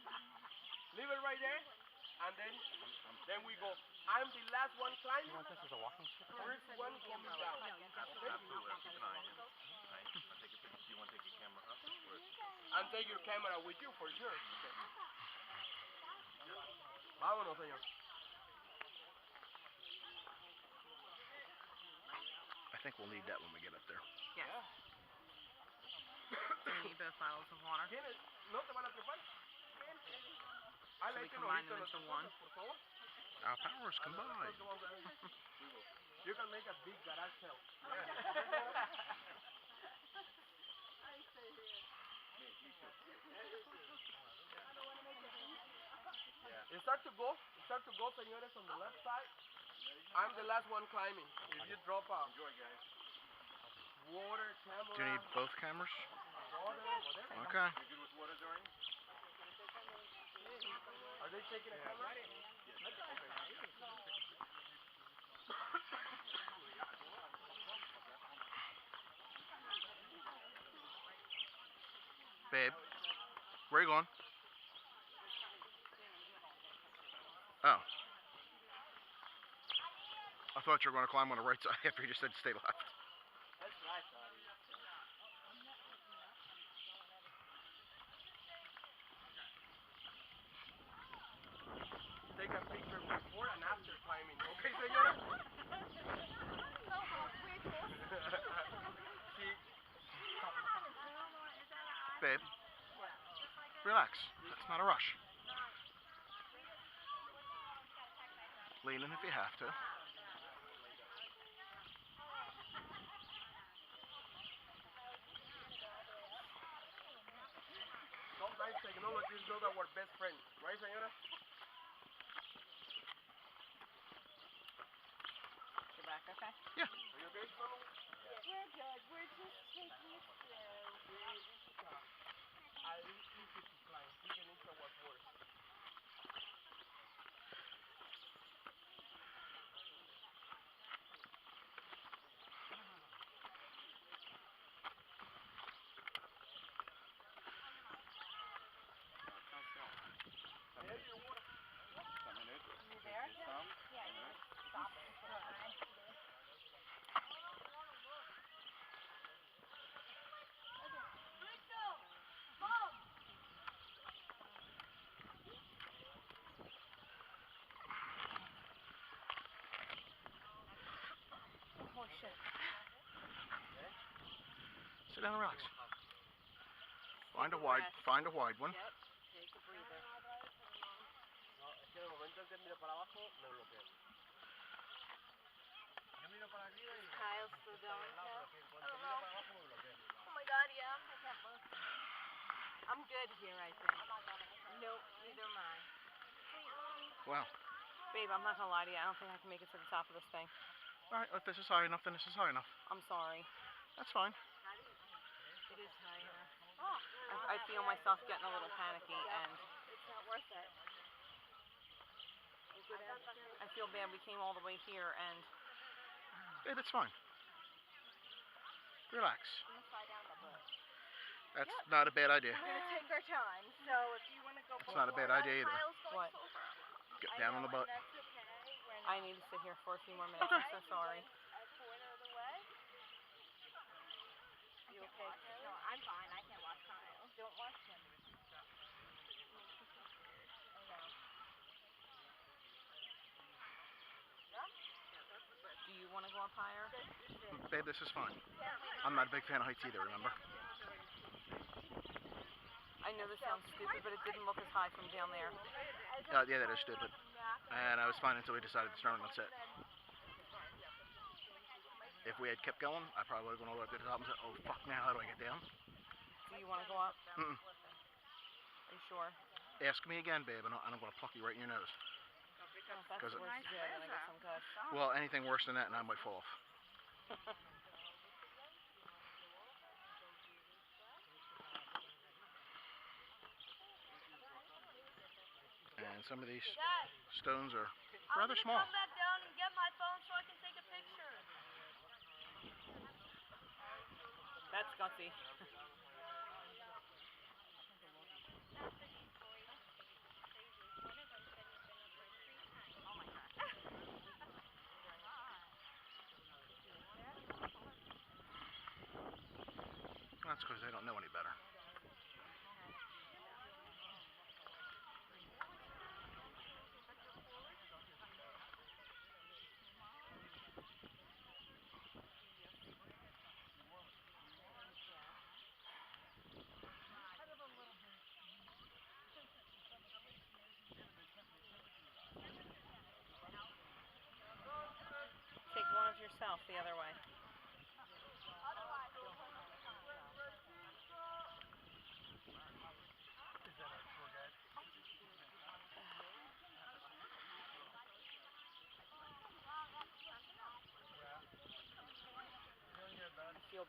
Leave it right there, and then we go. I'm the last one climbing. You want this as a walking stick? First one coming down. Absolutely, I'll keep an eye on it. I'll take a picture. Do you want to take your camera up? And take your camera with you for sure. Okay. Vámonos, señor. I think we'll need that when we get up there. Yes. Do we need both bottles of water? ¿Tienes? ¿No te van a trepar? So we combine them into one. Our powers combined. You can make a big garage sale. You start to go, señores, on the left side. I'm the last one climbing. If you drop a water, camera, Do you need both cameras? water, whatever. Okay. You good with water, Dory? Are they taking a camera? Babe, where are you going? Oh. I thought you were going to climb on the right side after you just said stay left. That's what I thought. Take a picture before and after climbing. Okay, señora? See, Babe, relax. It's not a rush. Lean in if you have to. sometimes technology is not our best friend. Right, señora? You're back, okay? Yeah. Are you okay, Solo? We're good. We're just taking it slow. I think easy to climb. Even if it was worse. You there? Yeah, you just stop it. Holy shit. Sit down and relax. Find a wide one. Yep. Take a breather. No, es que de momento en que miro para abajo, me bloqueo. Yo miro para arriba y... Kyle's still going, No, Kel? pero que cuando miro para abajo me bloqueo. Oh my god, yeah. I can't look. I'm good here, I think. Nope, neither am I. Wow. Babe, I'm not gonna lie to you. I don't think I can make it to the top of this thing. Alright, if this is high enough, then this is high enough. I'm sorry. That's fine. It is high enough. Oh, I feel myself getting a little panicky, and it's not worth it. I feel bad. We came all the way here, and Babe, it's fine. Relax. I'm gonna slide down the book. That's not a bad idea. We're gonna take our time. So if you wanna go It's not a bad before idea either. Kyle's going What? so far. Get I down know, on the butt. and that's okay. We're I not need to sit here for a few more minutes. I'm so sorry. a quarter of the way. You okay? No, I'm fine. I can't watch Kyle. Don't watch him. Do you want to go up higher? Babe, this is fine. I'm not a big fan of heights either, remember? I know this sounds stupid, but it didn't look as high from down there. Yeah, that is stupid. And I was fine until we decided to start on the set. If we had kept going, I probably would have gone all the way up to the top and said, oh, fuck, now how do I get down? Do you want to go up? Mm-mm. Are you sure? Ask me again, babe, and I'm going to pluck you right in your nose. Oh, if that's the worst you did, then I guess I'm good. Well, anything worse than that, and I might fall off. And some of these Dad, stones are I'm rather gonna small. come back down and get my phone so I can take a picture. That's gutsy. That's because they don't know any better.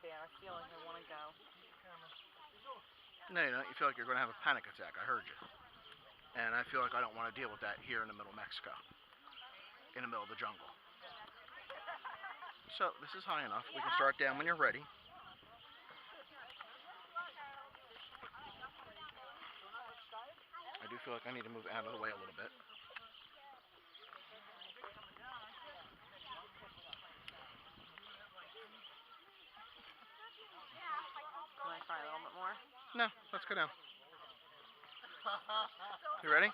bad. I feel like I want to go. No, you don't. You feel like you're going to have a panic attack. I heard you. And I feel like I don't want to deal with that here in the middle of Mexico. In the middle of the jungle. So, this is high enough. We can start down when you're ready. I do feel like I need to move out of the way a little bit. Can I try a little bit more? No, let's go down. You ready?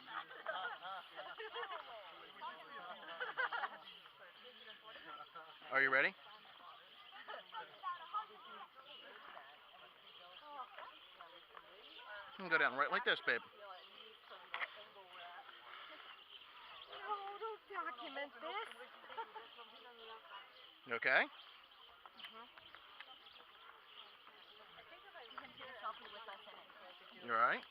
Are you ready? You can go down right like this, babe. No, don't document this. You okay? You alright? I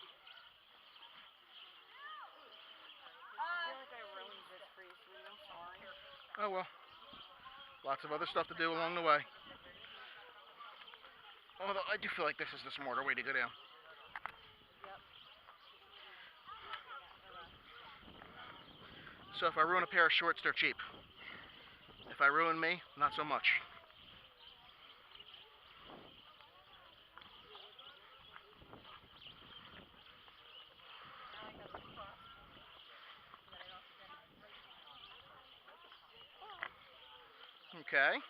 feel like I ruined this for you, sweetie. I'm sorry. Oh well. Lots of other stuff to do along the way. Although I do feel like this is the smarter way to go down. So if I ruin a pair of shorts, they're cheap. If I ruin me, not so much. Okay.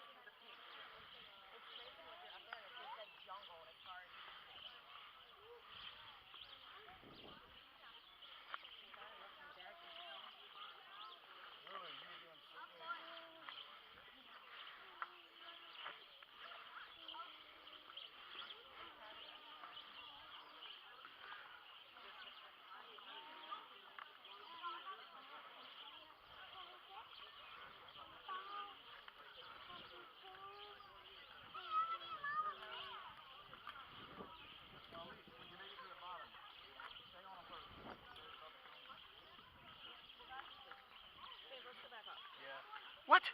What?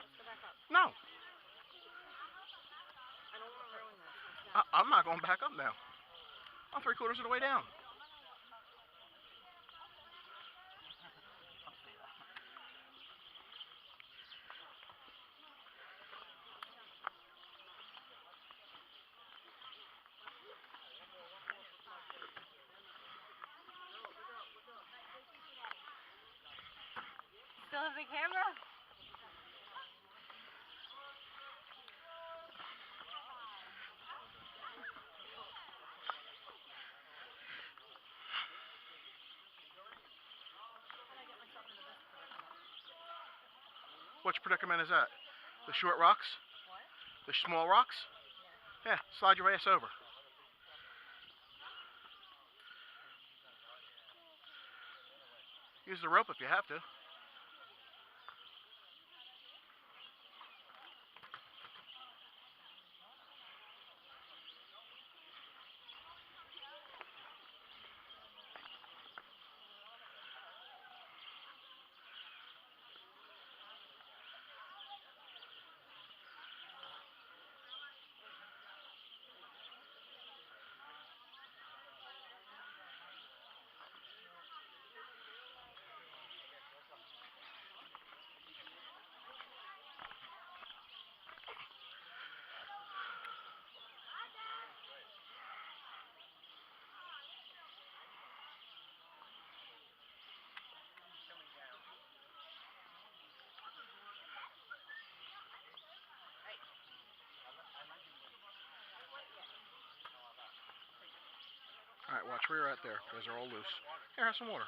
Let's go back up. No. I don't want to ruin this. I'm not going back up now. I'm 3/4 of the way down. Still have the camera? Which predicament is that? The short rocks? What? The small rocks? Yeah, slide your ass over. Use the rope if you have to. Alright, watch where you're at there, because they're all loose. Here, have some water.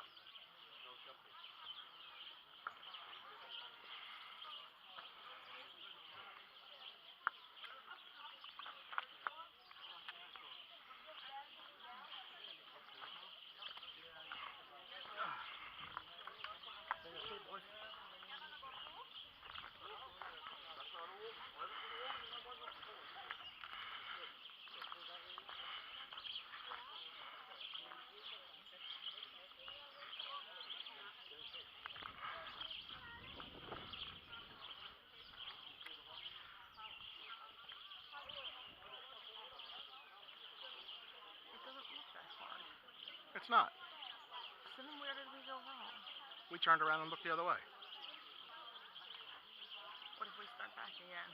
It's not. So then where did we go wrong? We turned around and looked the other way. What if we start back again?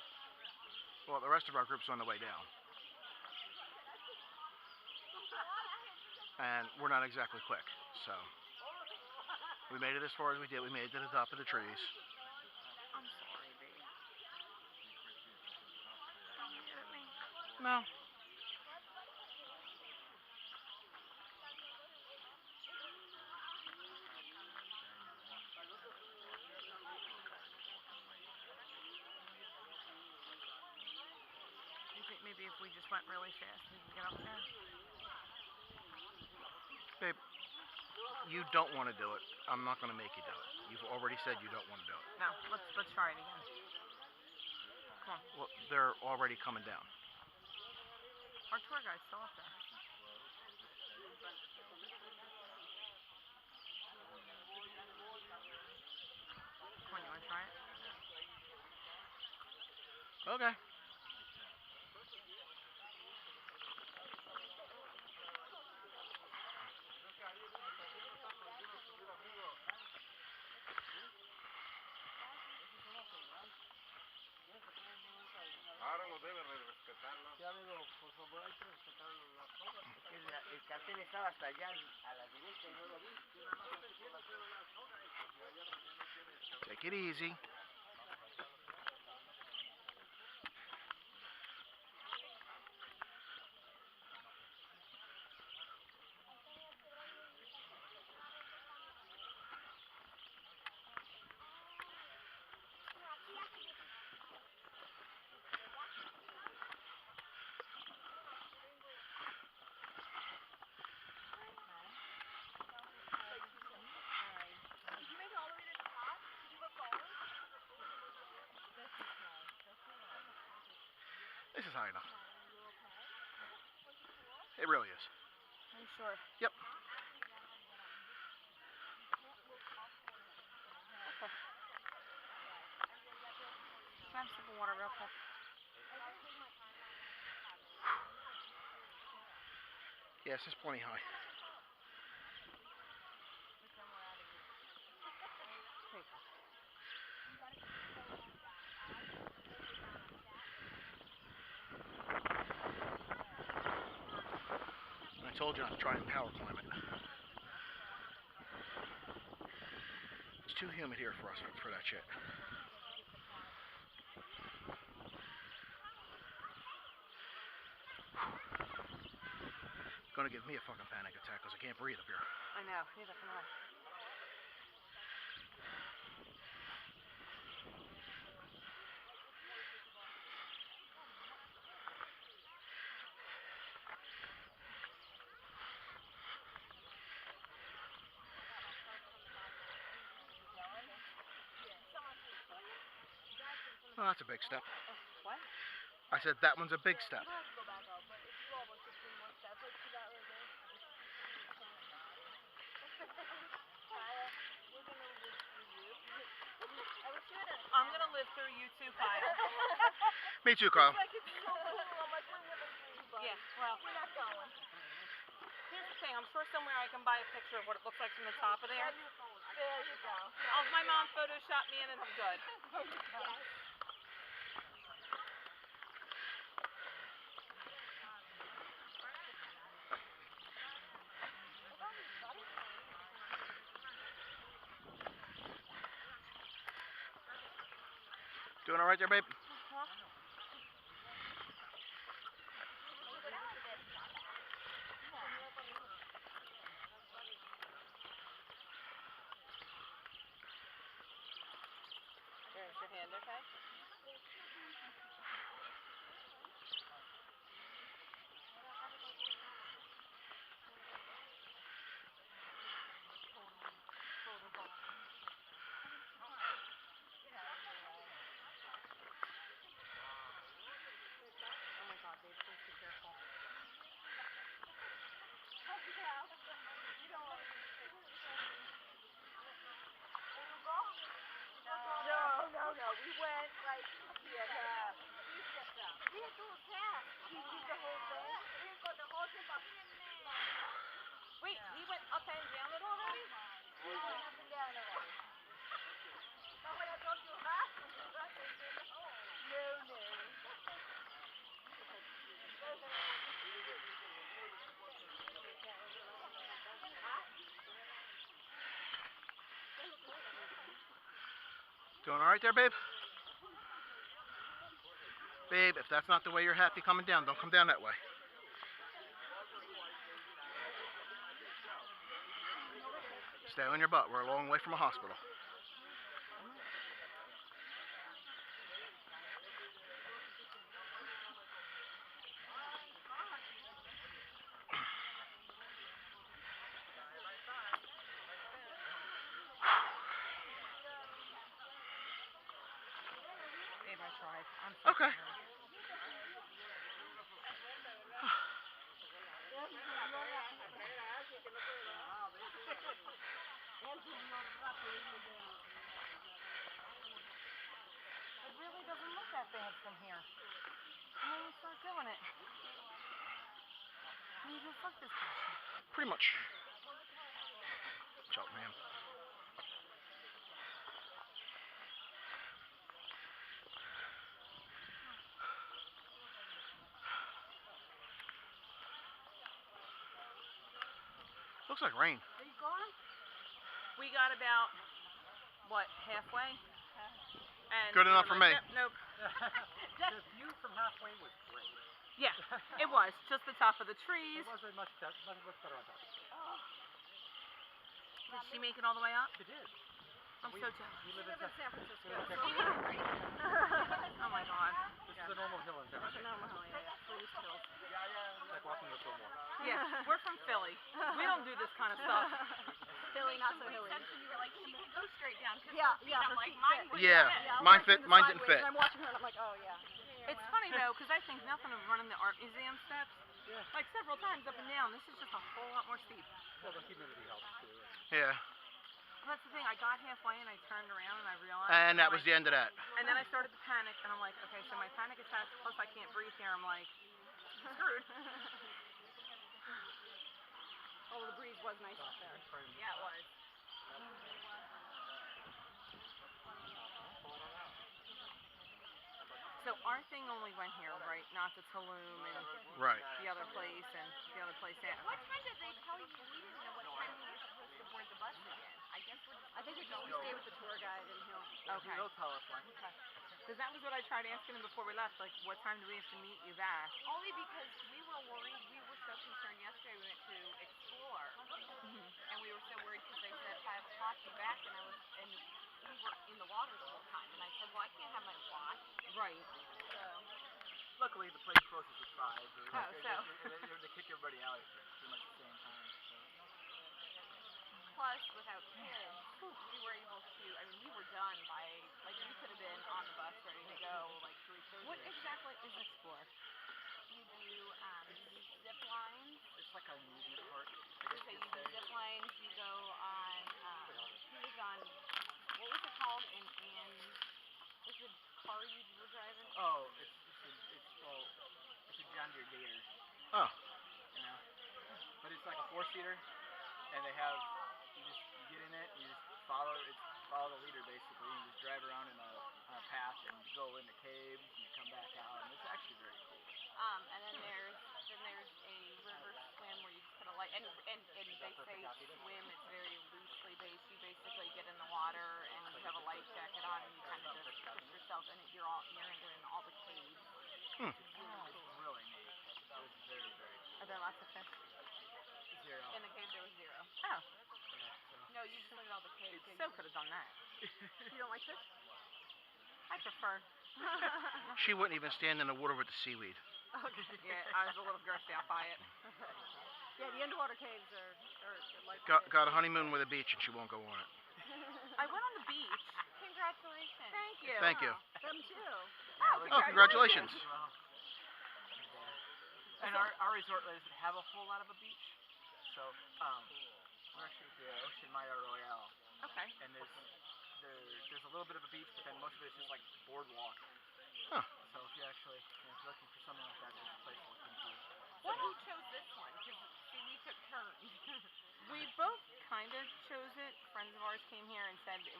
Well, the rest of our group's on the way down. And we're not exactly quick, so we made it as far as we did. We made it to the top of the trees. I'm sorry, babe. Don't you get at me? No. You think maybe if we just went really fast, we could get up there? Babe, you don't want to do it. I'm not going to make you do it. You've already said you don't want to do it. No, let's try it again. Come on. Well, they're already coming down. Our tour guide's still up there. Come on, you want to try it? Okay. Ahora no debe respetarlo. Sí, amigo, por favor, hay que respetar las cosas. El cartel estaba hasta allá a la derecha y no lo vi. Take it easy. This is high enough. It really is. Are you sure? Yep. Okay. Grab a sip of water real quick. Yes, it's plenty high. Here you go. I told you not to try and power climb it. It's too humid here for us for that shit. Gonna give me a fucking panic attack because I can't breathe up here. I know. Neither can I. Well, that's a big step. What? I said that one's a big step. I'm gonna live through you too, Kyle. Me too, Kyle. Yeah, well, here's the thing. I'm sure somewhere I can buy a picture of what it looks like from the top of there. There you go. I'll have my mom Photoshop me in and I'm good. Doing all right there, babe? There's your hand, okay? Oh my God, babe, please be careful. No. We went like we had to go fast. We did the whole thing. We didn't go the whole thing, but Wait, we went up and down it already? We went up and down already. That's what I told you last time. No, no. Doing all right there, babe? Babe, if that's not the way you're happy coming down, don't come down that way. Stay on your butt. We're a long way from a hospital. Babe, I tried. I'm so Okay. sorry. It really doesn't look that bad from here. And then you start doing it. And you just look this bullshit. Pretty much. Watch out, man. Looks like rain. Are you going? We got about, what, halfway? And Good we enough were for like, me. "Yep, nope. The view from halfway was great. Yeah, it was. Just the top of the trees. It wasn't much better on top. Did she make it all the way up? It did. I'm so jealous. We We live live in in San Francisco. Oh my god. This is a normal hill in San That's a Francisco. normal hill, yeah. We're used to hills. It's like walking the Fillmore. Yeah, we're from Philly. We don't do this kind of stuff. Hilly, not so hilly. You were like, she can go straight down. Yeah, yeah. I'm like, mine would. Yeah, I'm mine watching fit. the Mine didn't sideways, fit. And I'm watching her and I'm like, oh yeah. It's funny though, because I think nothing of running the art museum steps. Yeah. Like several times up and down. This is just a whole lot more steep. Well, the humidity helps too. Yeah. Well, that's the thing. I got halfway and I turned around and I realized. And that I'm was like, the end of that. And then I started to panic and I'm like, okay, so my panic attacks plus I can't breathe here. I'm like, screwed. Oh, the breeze was nice up there. Yeah, it was. So our thing only went here, right? Not to Tulum and Right. the other place and the other place there. What time did they tell you? We didn't know what time we were supposed to board the bus again. I guess we're just. I think it's just we stay with the tour guide and he'll. Okay. He'll tell us when. Because that was what I tried asking him before we left. Like, what time do we have to meet you back? Only because we were worried. We were so concerned yesterday. We went to explore, and we were so worried because they said 5 o'clock be back, and we were in the water the whole time. And I said, well, I can't have my watch. Right. So Luckily, the place closes at 5. They kick everybody out at pretty much the same time. plus, without kids, we were able to. I mean, we were done by like we could have been on the bus ready to go like 3:30. What exactly is Explore? You do zip lines. It's like a amusement park. So you do zip lines, you go on, he was on, what was it called, and what's the car you were driving? Oh, it's a John Deere Gator, Oh. you know. But it's like a 4-seater, and they have you get in it, you just follow the leader basically, and you just drive around in a path and go into caves and you come back out, and it's actually very cool. And then there's a river swim where you just kind of like, and they say swim, it's very loosely based. You basically get in the water and you have a life jacket on and you kind of just push yourself in it. You're in all the caves. It's really neat. That was very, very cool. Are there lots of fish? 0. In the cave there was 0. Oh, No, you just look at all the caves. so could have done that. You don't like fish? I prefer. She wouldn't even stand in the water with the seaweed. Yeah, I was a little grossed out by it. Yeah, the underwater caves are like. Got a honeymoon with a beach and she won't go on it. I went on the beach. Congratulations. Thank you. Thank you. Them too. Oh, congratulations. And our resort doesn't have a whole lot of a beach, so we're actually at the Ocean Maya Royale, Okay. and there's a little bit of a beach, but then most of it's just like boardwalk. Huh. So if you're actually looking for something like that, there's a place to look into. Why you chose this one? Because, see, we took turns.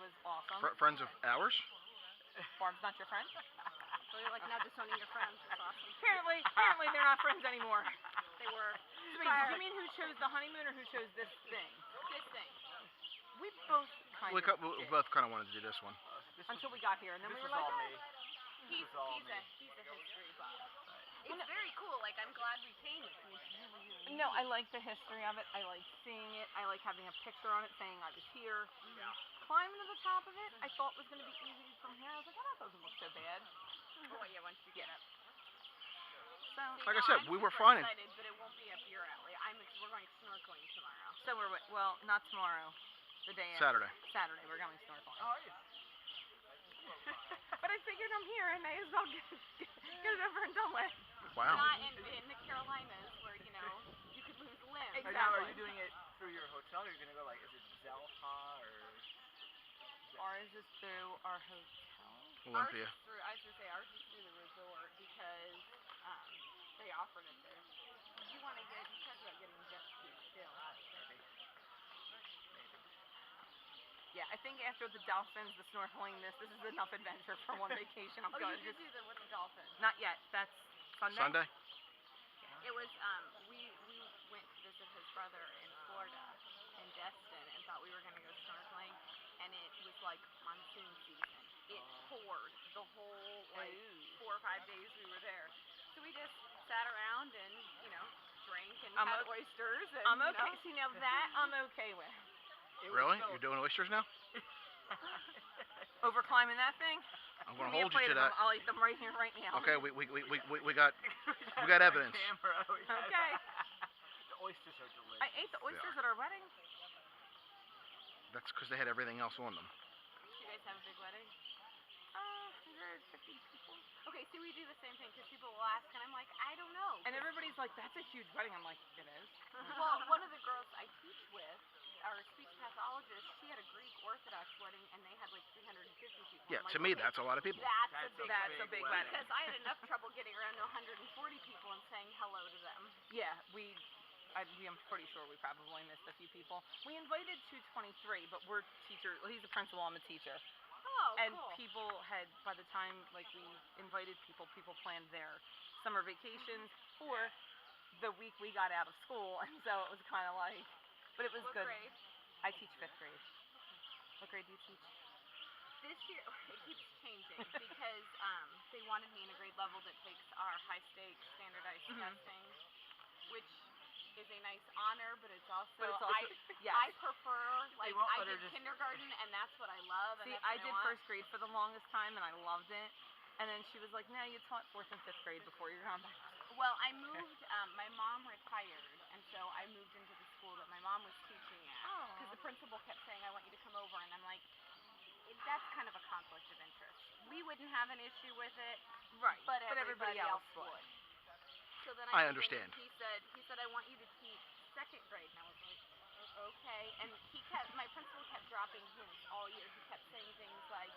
was awesome. Friends of ours? Barb's not your friend? So you're like now disowning your friends. That's awesome. Apparently they're not friends anymore. They were. So wait, did you mean who chose the honeymoon or who chose this thing? This thing. We both kind We of we did, both kind of wanted to do this one. until we got here, and then This we were was like, all "Oh." me. He's was all a history buff. It's very cool. Like I'm glad we came. It's really No, I like the history of it. I like seeing it. I like having a picture on it saying I was here. Climbing to the top of it, I thought was going to be easy from here. I was like, oh, that doesn't look so bad. Oh yeah, once you get up. So, Like I said, I'm we were super fine. excited, but it won't be up your alley. We're going snorkeling tomorrow. so well, not tomorrow. The day after. Saturday. Saturday, we're going snorkeling. Oh, yeah. But I figured I'm here, and may as well get it over and done with. Wow. Not in the Carolinas where you could lose a limb. Right now, are you doing it through your hotel, or are you gonna go like, is it Zelha or? Ours is through our hotel. Olympia. I was gonna say ours is through the resort because they offered it there. You want to get? You talked about getting jet ski still. Yeah, I think after the dolphins, the snorkeling, this is enough adventure for one vacation. I'm Oh, going you did do the with the dolphins. Not yet. That's Sunday. Sunday? It was we went to visit his brother in Florida in Destin and thought we were gonna go snorkeling, and it was like monsoon season. It poured the whole 4 or 5 days we were there. So we just sat around and drank and had oysters. And, I'm okay. See, now that I'm okay with. Really? You're doing oysters now? Over climbing that thing? I'm gonna Give me a hold you plate to of them. that. I'll eat them right here, right now. Okay, we got evidence. Camera. Okay. The oysters are delicious. I ate the oysters at our wedding. That's because they had everything else on them. Did you guys have a big wedding? 150 people. Okay, so we do the same thing because people will ask, and I'm like, I don't know. And everybody's like, that's a huge wedding. I'm like, it is. Well, one of the girls I teach with, our speech pathologist, she had a Greek Orthodox wedding, and they had like 350 people. Yeah, I'm to like, me okay, that's a lot of people. That's a big wedding. Because I had enough trouble getting around to 140 people and saying hello to them. Yeah, I'm pretty sure we probably missed a few people. We invited 223, but we're teacher. He's a principal. I'm a teacher. Oh, And cool. people had, by the time we invited people planned their summer vacations or the week we got out of school, and so it was kind of like, but it was What good. grade? I teach 5th grade. What grade do you teach? This year, it keeps changing because they wanted me in a grade level that takes our high stakes standardized testing, which is a nice honor, but it's also, yes. I prefer, like, won't I let her did just- kindergarten, and that's what I love. See, and that's I what did want. 1st grade for the longest time, and I loved it. And then she was like, no, you taught 4th and 5th grade before you're gone back. Well, I moved, my mom retired, and so I moved into the school that my mom was teaching at. Because the principal kept saying, I want you to come over, and I'm like, that's kind of a conflict of interest. We wouldn't have an issue with it, Right. but everybody else would. So then I moved in, understand. and he said, I want you to teach 2nd grade, and I was like, okay. And my principal kept dropping hints all year. He kept saying things like,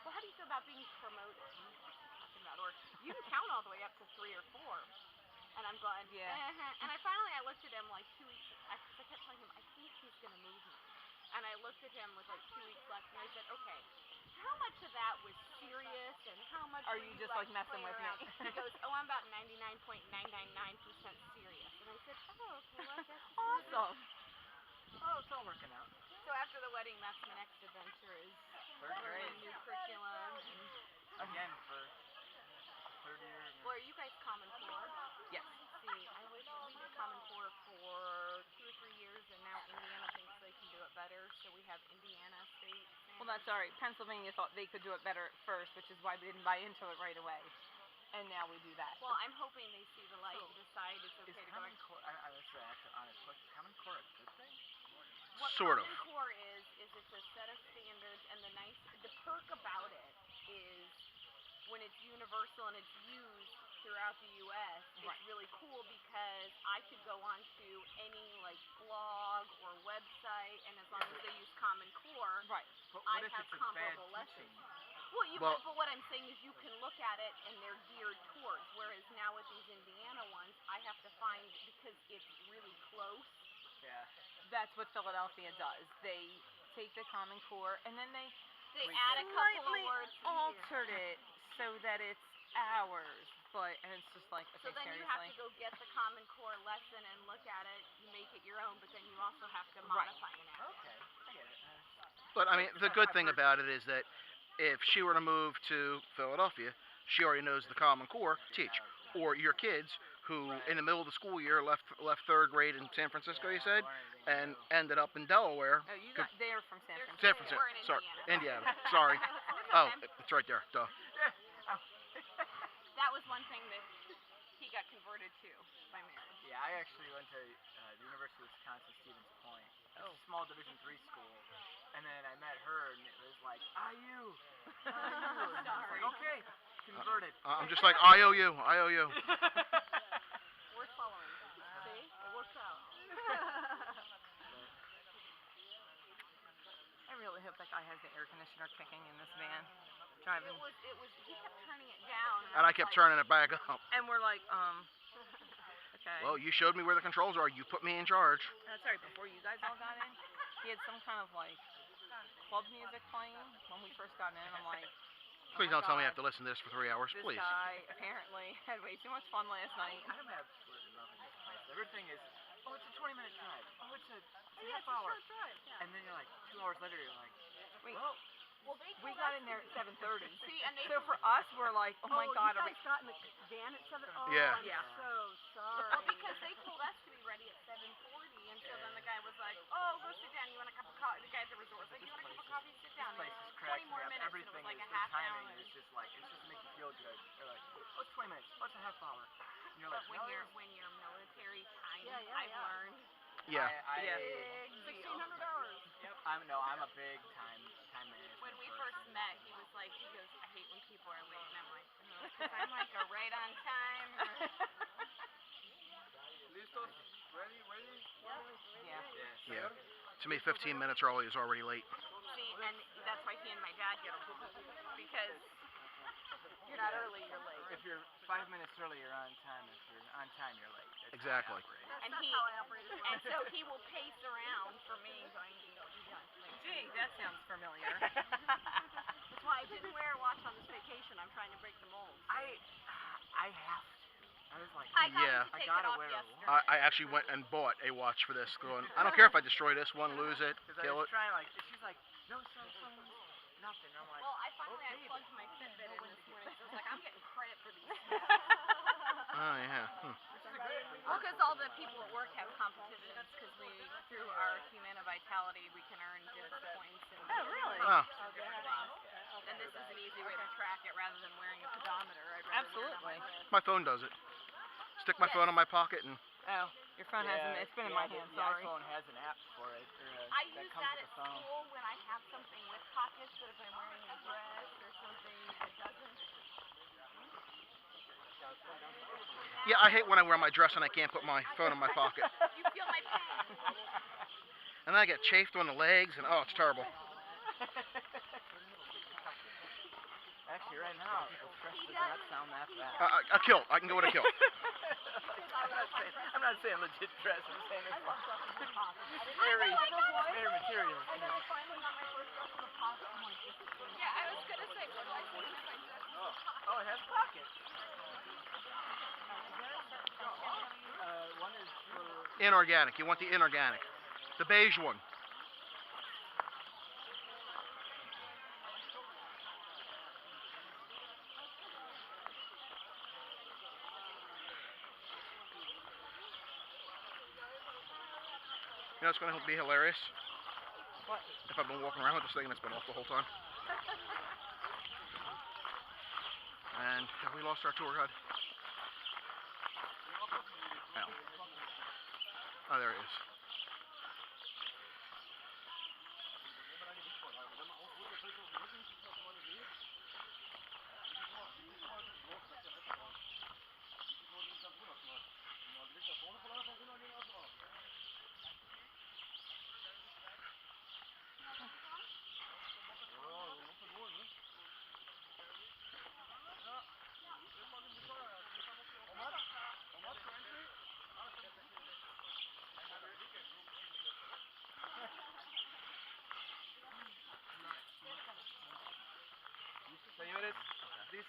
well, how do you feel about being promoted? Talking about, or you can count all the way up to 3 or 4. And I'm going, Yeah. And I looked at him like 2 weeks, because I kept telling him, I think he's going to move me. And I looked at him with like 2 weeks left, and I said, okay, how much of that was serious, and how much Are were you just like messing playing with around? me? He goes, oh, I'm about 99.999% serious. And I said, oh, okay, well, I guess it's Awesome. Oh, it's all working out. So after the wedding, that's my next adventure is 3rd grade. learning new curriculum. Again for 3rd year. Well, are you guys Common Core? Yes. See, I wish we did Common Core for 2 or 3 years, and now Indiana thinks they can do it better. So we have Indiana State. Well, that's all right. Pennsylvania thought they could do it better at first, which is why we didn't buy into it right away. And now we do that. Well, I'm hoping they see the light and decide it's okay Is to go. Common Core? That's an actual honest question. Is Common Core a good thing? What Sort of. Common Core is it's a set of standards, and the perk about it is when it's universal and it's used throughout the U.S., it's really cool because I could go onto any like blog or website, and as long as they use Common Core, Right. But I what if have it's a bad comparable teaching? lessons. Well, but what I'm saying is you can look at it and they're geared towards, whereas now with these Indiana ones, I have to find, because it's really close. Yeah. That's what Philadelphia does. take the Common Core, and then they They add a couple slightly of words. altered it so that it's ours. But and it's just like, So okay, then you seriously. have to go get the Common Core lesson and look at it. You make it your own, but then you also have to modify and add. Okay, I get it. But I mean, the good thing about it is that if she were to move to Philadelphia, she already knows the Common Core to teach. Or your kids, who in the middle of the school year left third grade in San Francisco, you said, and ended up in Delaware. Oh, you got they're from San They're Francisco. San Francisco. We're in Sorry, Indiana. Indiana. Sorry. Oh, it's right there. Duh. That was one thing that he got converted to by marriage. Yeah, I actually went to the University of Wisconsin Stevens Point. It's a small Division III school. And then I met her, and it was like, IU. And I was like, okay, converted. I'm just like, I owe you. I owe you. Worth following. See? It works out. I really hope that guy has the air conditioner kicking in this van. Driving. He kept turning it down. And I kept turning it back up. And we're like, okay. Well, you showed me where the controls are. You put me in charge. That's right, before you guys all got in, he had some kind of like club music playing when we first got in. I'm like, Please don't tell me I have to listen to this for 3 hours, this please. guy apparently had way too much fun last night. I'm absolutely loving this place. Everything is, oh, it's a 20-minute drive. Oh, it's a Yeah, half it's a hour. short drive. Yeah. And then you're like, 2 hours later, you're like, Wait, Well, they we told got us in there at 7:30. See, and they So for us, we're like, oh my God, you are we? guys got in the van at 7? Oh, Yeah. I'm Yeah. so sorry. Well, because they told us to be ready at 7:40, and so then the guy was like, "Oh, go sit down. You want a cup of coffee?" The guy at the resort was like, "You want a cup of coffee? Sit down." this place And is 20 cracking more me up. minutes, and it Everything was like is, a the half timing hour. is just like, it's just to make you feel good. They're like, oh, it's 20 minutes. Oh, it's a half hour. And you're like, But no, when you're military time, Yeah, I've learned. Yeah. Yeah. Big 1,600 hours. I'm a big time management When we person. first met, he was like, he goes, "I hate when people are late," and I'm like, "Because I'm like a right on time." Listos? Ready? Yeah. Yes. Yeah. To me, 15 minutes early is already late. See, and that's why he and my dad get along, because you're not early, you're late. If you're 5 minutes early, you're on time. If you're on time, you're late. That's Exactly. how I operate. And That's he, how I operate as well. and so he will pace around for me, going, Gee, that sounds familiar. That's why I didn't wear a watch on this vacation. I'm trying to break the mold. I have to. I was like, I got Yeah. him to I take gotta it off wear a yesterday. I actually went and bought a watch for this. Going, I don't care if I destroy this one, lose it, because I kill was it. trying like, she's like, no cell phones, nothing. I'm like, Well, I finally okay, plugged my Fitbit in this morning, so I was like, I'm getting credit for these. Oh, yeah. Well, because all the people at work have competitions, because through our Humana Vitality, we can earn different points and Oh, really? Oh. different things. And this is an easy way to track it rather than wearing a pedometer. I'd rather wear it on my Absolutely. wrist. My phone does it. Stick my phone in my pocket and Oh, your phone hasn't. It's been in my hand. The Sorry. iPhone has an app for it. Or I that use comes that with at the phone. school when I have something with pockets, but if I'm wearing a dress or something that doesn't. yeah, I hate when I wear my dress and I can't put my phone in my pocket. You feel my pain. And then I get chafed on the legs and oh, it's terrible. Actually, right now, the stress does not sound that bad. A kilt. I can go with a kilt. I'm not saying legit dress. I'm saying it's very material. I know, I finally got my first dress with a pocket. I'm like, this is good. Yeah, I was gonna say, what do I say when my dress is Oh, it has pockets. One is for Inorganic. You want the inorganic. The beige one. You know, it's going to be hilarious. What? If I've been walking around with this thing and it's been off the whole time. And have we lost our tour guide? No. Oh, there he is.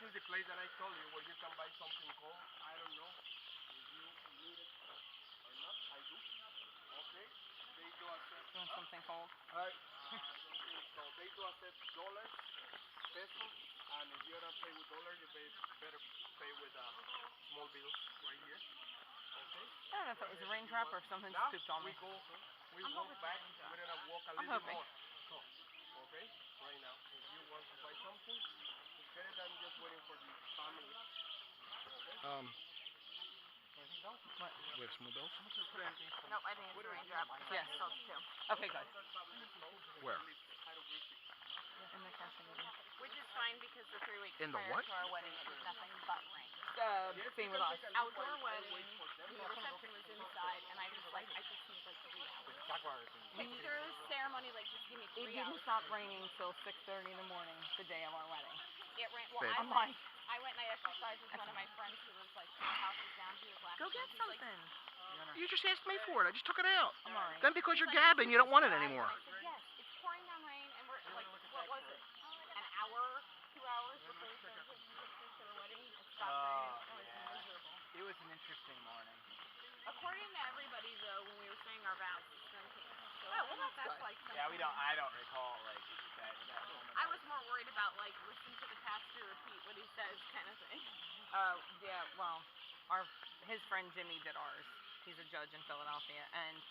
is the place that I told you where you can buy something cold. I don't know if you need it or not. I do. Okay. They do accept. You want something cold? Alright. So they do accept dollars, pesos, and if you don't pay with dollars, you better pay with small bills right here. Okay. I don't know if it was a raindrop or if something Now pooped on me. we walk back. We're gonna walk a I'm little hoping. more. Okay. Right now, if you want to buy something, just get it. I'm just waiting for the family. What? We have small bills. No, I think it's a raindrop. Yes. Sold too. Okay, good. Where? In the cash I gave you. Which is fine because the 3 weeks In the prior what? to our wedding it was nothing but rain. Same with us. Outdoor wedding, the reception was inside, and I was like, I just need like 3 hours. Pictures, ceremony, like just give me It 3 didn't hours. stop raining till 6:30 in the morning, the day of our wedding. It rained. Well, Babe. I I'm went, like, I went and I exercised with one of my friends who was like 2 houses down. He was laughing. go get He's like, something. You just asked me for it. I just took it out. I'm alright. Then because he's you're like, gabbing, you don't want it "Did you anymore. decide?" And I said, yes, it's pouring down rain, and we're like, what was it? An hour, 2 hours before we started taking pictures for the wedding. It stopped raining. It was miserable. It was an interesting morning. According to everybody, though, when we were saying our vows, the sun came. So Oh, I don't well, know if that's that's good. like Yeah, something. I don't recall like that moment. I was more worried about like listen to the pastor repeat what he says kind of thing. Yeah, well, his friend Jimmy did ours. He's a judge in Philadelphia, and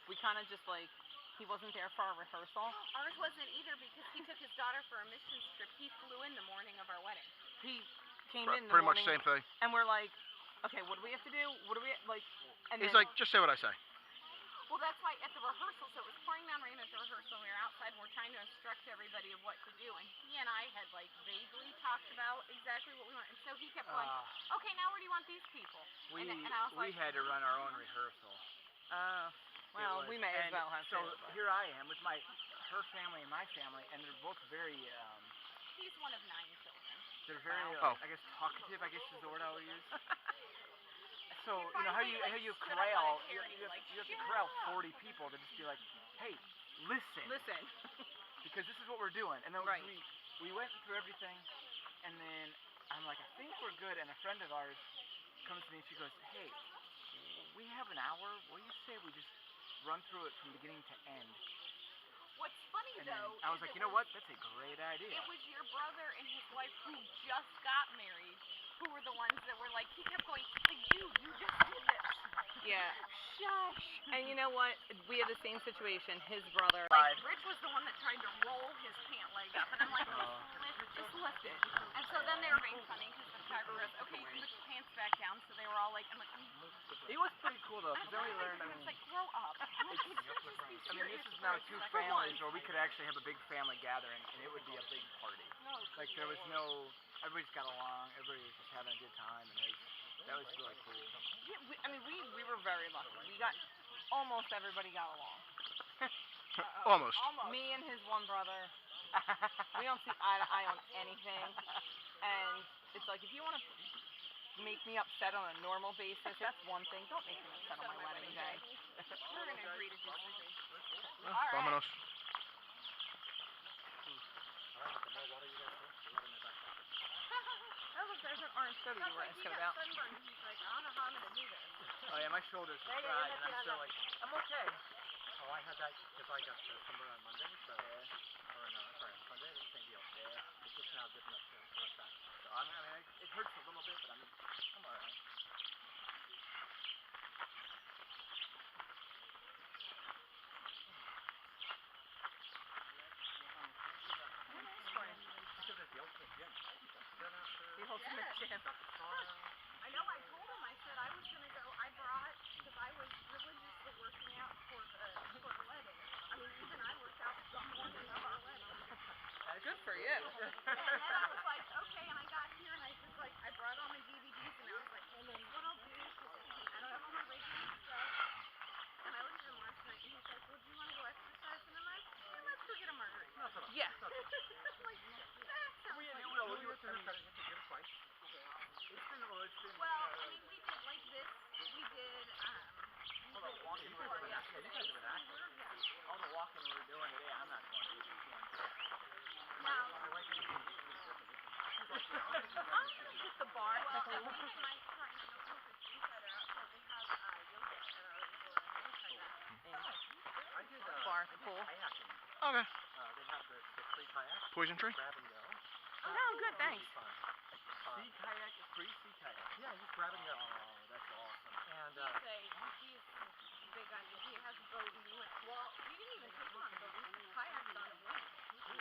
we kind of just like, he wasn't there for our rehearsal. Ours wasn't either because he took his daughter for a missions trip. He flew in the morning of our wedding. He came in the Pretty much morning, the same thing. and we're like, okay, what do we have to do? What do we, like, and He's then, like, just say what I say. Well, that's why at the rehearsal, so it was pouring down rain at the rehearsal. We were outside and we're trying to instruct everybody of what to do. And he and I had like vaguely talked about exactly what we want. And so he kept going, okay, now where do you want these people? We and I was we like, had to run our own rehearsal. well, we may as well have so to. here I am with her family and my family, and they're both very he's one of 9 children. they're very Oh. I guess talkative, I guess is the word I would use. So He you know how finally, you stood up corral on a chair and he was like, you have to corral 40 people to just be like, hey, listen, Listen. because this is what we're doing. And then Right. we went through everything, and then I'm like, I think we're good. And a friend of ours comes to me and she goes, hey, we have an hour. What do you say we just run through it from beginning to end? What's funny And then though, I was is like, it you know what? That's a great idea. It was your brother and his wife who just got married, who were the ones that were like, he kept going, like, dude, you just did this. Yeah. Shush. And you know what? We had the same situation. His brother. Like, Rich was the one that tried to roll his pant leg up, and I'm like, just lift it. And so then they were being funny because the photographer goes, okay, you can put your pants back down. So they were all like, I'm like, It was pretty cool though, because then we learned. I was like, grow up. I'm like, you can't just be I mean, this serious is for now a 2 second. families where we could actually have a big family gathering, and it would be a big party. Like there was no, everybody's got along, everybody was just having a good time, and that was really cool. Yeah, we were very lucky. We got, almost everybody got along. Almost. Me and his one brother, we don't see eye to eye on anything. And it's like, if you want to make me upset on a normal basis, that's one thing. Don't make me upset on my wedding day. We're going to agree to disagree. Vámonos. Oh, look, there's an orange soda you were asking about. Sunburned. He's like, I don't know how I'm going to do this. Oh yeah, my shoulders are fried, and I'm still like, I'm okay. Oh, I had that because I got sunburn on Monday, so or no, sorry, on Sunday, it's the same deal. Yeah, it's just now good enough to rush back. So I mean, it hurts a little bit, but I'm alright. Because it's the ultimate gym, right? You got spin after, The ultimate gym. got the sauna. I know, I told him, I said I was going to go, I brought, because I was religiously working out for the wedding. I mean, even I worked out the morning of our wedding. Good for you. And then I was like, okay, and I got here and I was like, I brought all my DVDs Okay. They have the free kayak, Poison tree? grab and go. Oh, good, thanks. Fun. Sea kayak is free sea kayak. Yeah, just grab and go. Oh, that's awesome. And He's big on. He has a boat and well, we didn't even take him on a boat. We took kayaks on a boat.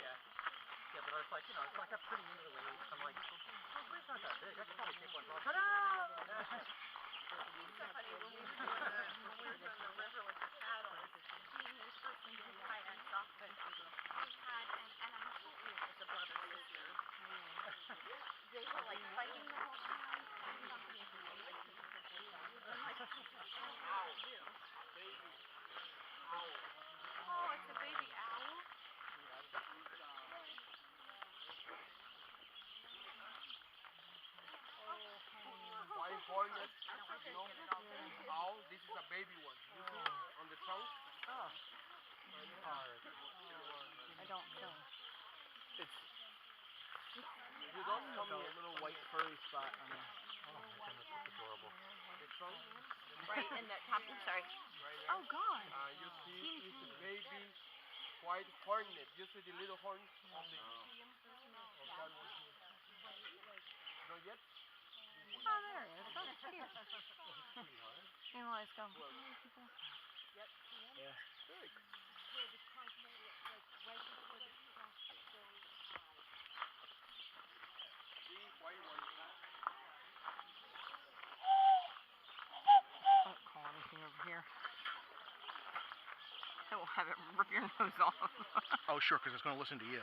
yeah, but I was like, it's like I'm pretty into the waves. I'm like, oh, it's not that big. I could probably take one. So I was like, It's so funny when we were doing the river with the paddles. Me and this person do kayaks often. We had and I'm totally it was a brother sister. They were like fighting the whole time. I did not think it was like I'm like, what do you do? Oh, it's a baby owl. White hornet, you know, owl. This is a baby one. You see on the trunk? I don't know. It's You don't come a here. little white furry spot on the oh my goodness, that's adorable. The trunk, Right in the top. Sorry. right there. Oh, God. You see is the baby white hornet. You see the little horn of the of that one here. Not yet? Oh, there he is. That's cute. Meanwhile, let's go. yeah. See white one. Don't call anything over here. I will have it rip your nose off. Oh, sure, because it's going to listen to you.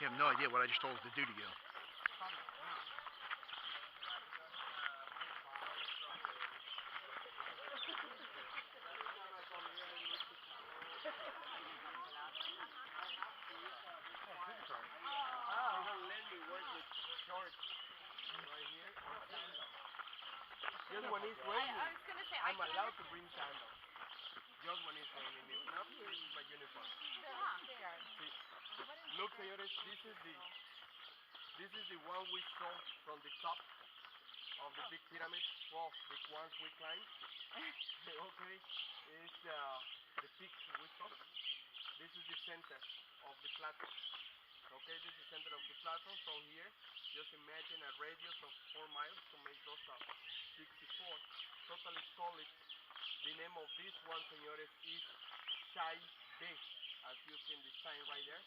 You have no idea what I just told it to do to you. Let me work with shorts right here or sandals. Just when it's raining, I was gonna say I'm allowed to bring sandals. Just when it's raining. If not, this is my uniform. See, look, señores, this is the one we saw from the top of the big pyramid. Well, the ones we climbed. Okay, it's the peak we saw. This is the center of the platform. Okay, this is the center of the platform. From here, just imagine a radius of 4 miles to make those 64. Totally solid. The name of this one, señores, is Shai Be, as you see in the sign right there.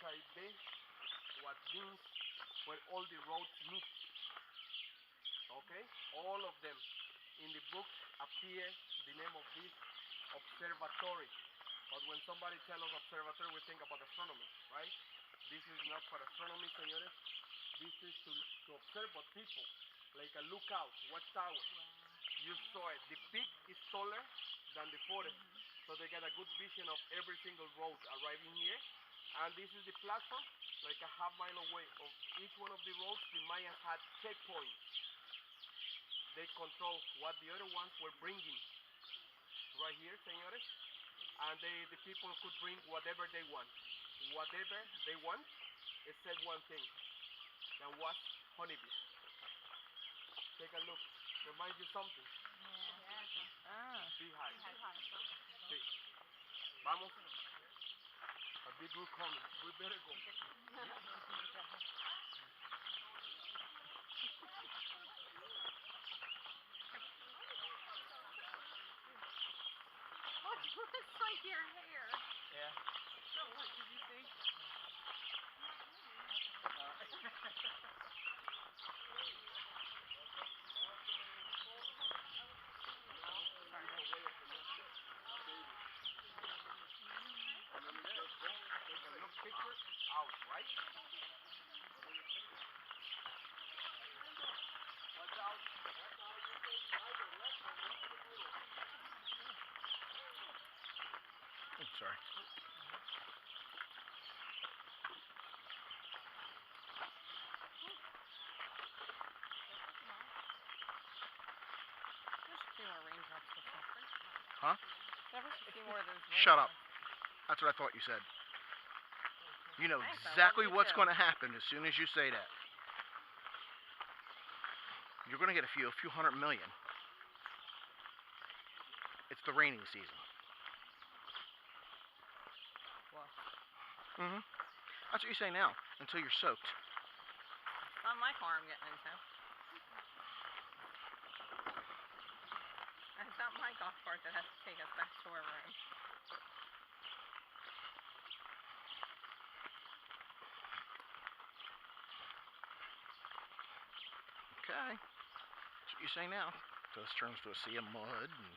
Shai Be, what means where all the roads meet. Okay, all of them. In the book appear the name of this observatory. But when somebody tells us observatory, we think about astronomy, right? This is not for astronomy, señores. This is to observe what people, like a lookout, watchtower. You saw it. The peak is taller than the forest, so they get a good vision of every single road arriving here. And this is the platform, like a half-mile away. Of each one of the roads, the Mayans had checkpoints. They control what the other ones were bringing. Right here, señores. And the people could bring whatever they want. Whatever they want, except one thing. That was honeybee. Take a look. Reminds you something. Ah. Beehive. Sí. Vamos. A big group coming. We better go. Looks like your hair. Yeah. So what did you think? Picture out, right? Watch out. Oh, sorry. There's a few more raindrops before. Huh? There was a few more of those Shut up. raindrops. That's what I thought you said. You know Thanks, I love exactly you what's too. going to happen as soon as you say that. You're going to get a few hundred million. It's the raining season. Mhm. That's what you say now. Until you're soaked. It's not my car I'm getting into. And it's not my golf cart that has to take us back to our room. Okay. That's what you say now. So this turns to a sea of mud. And...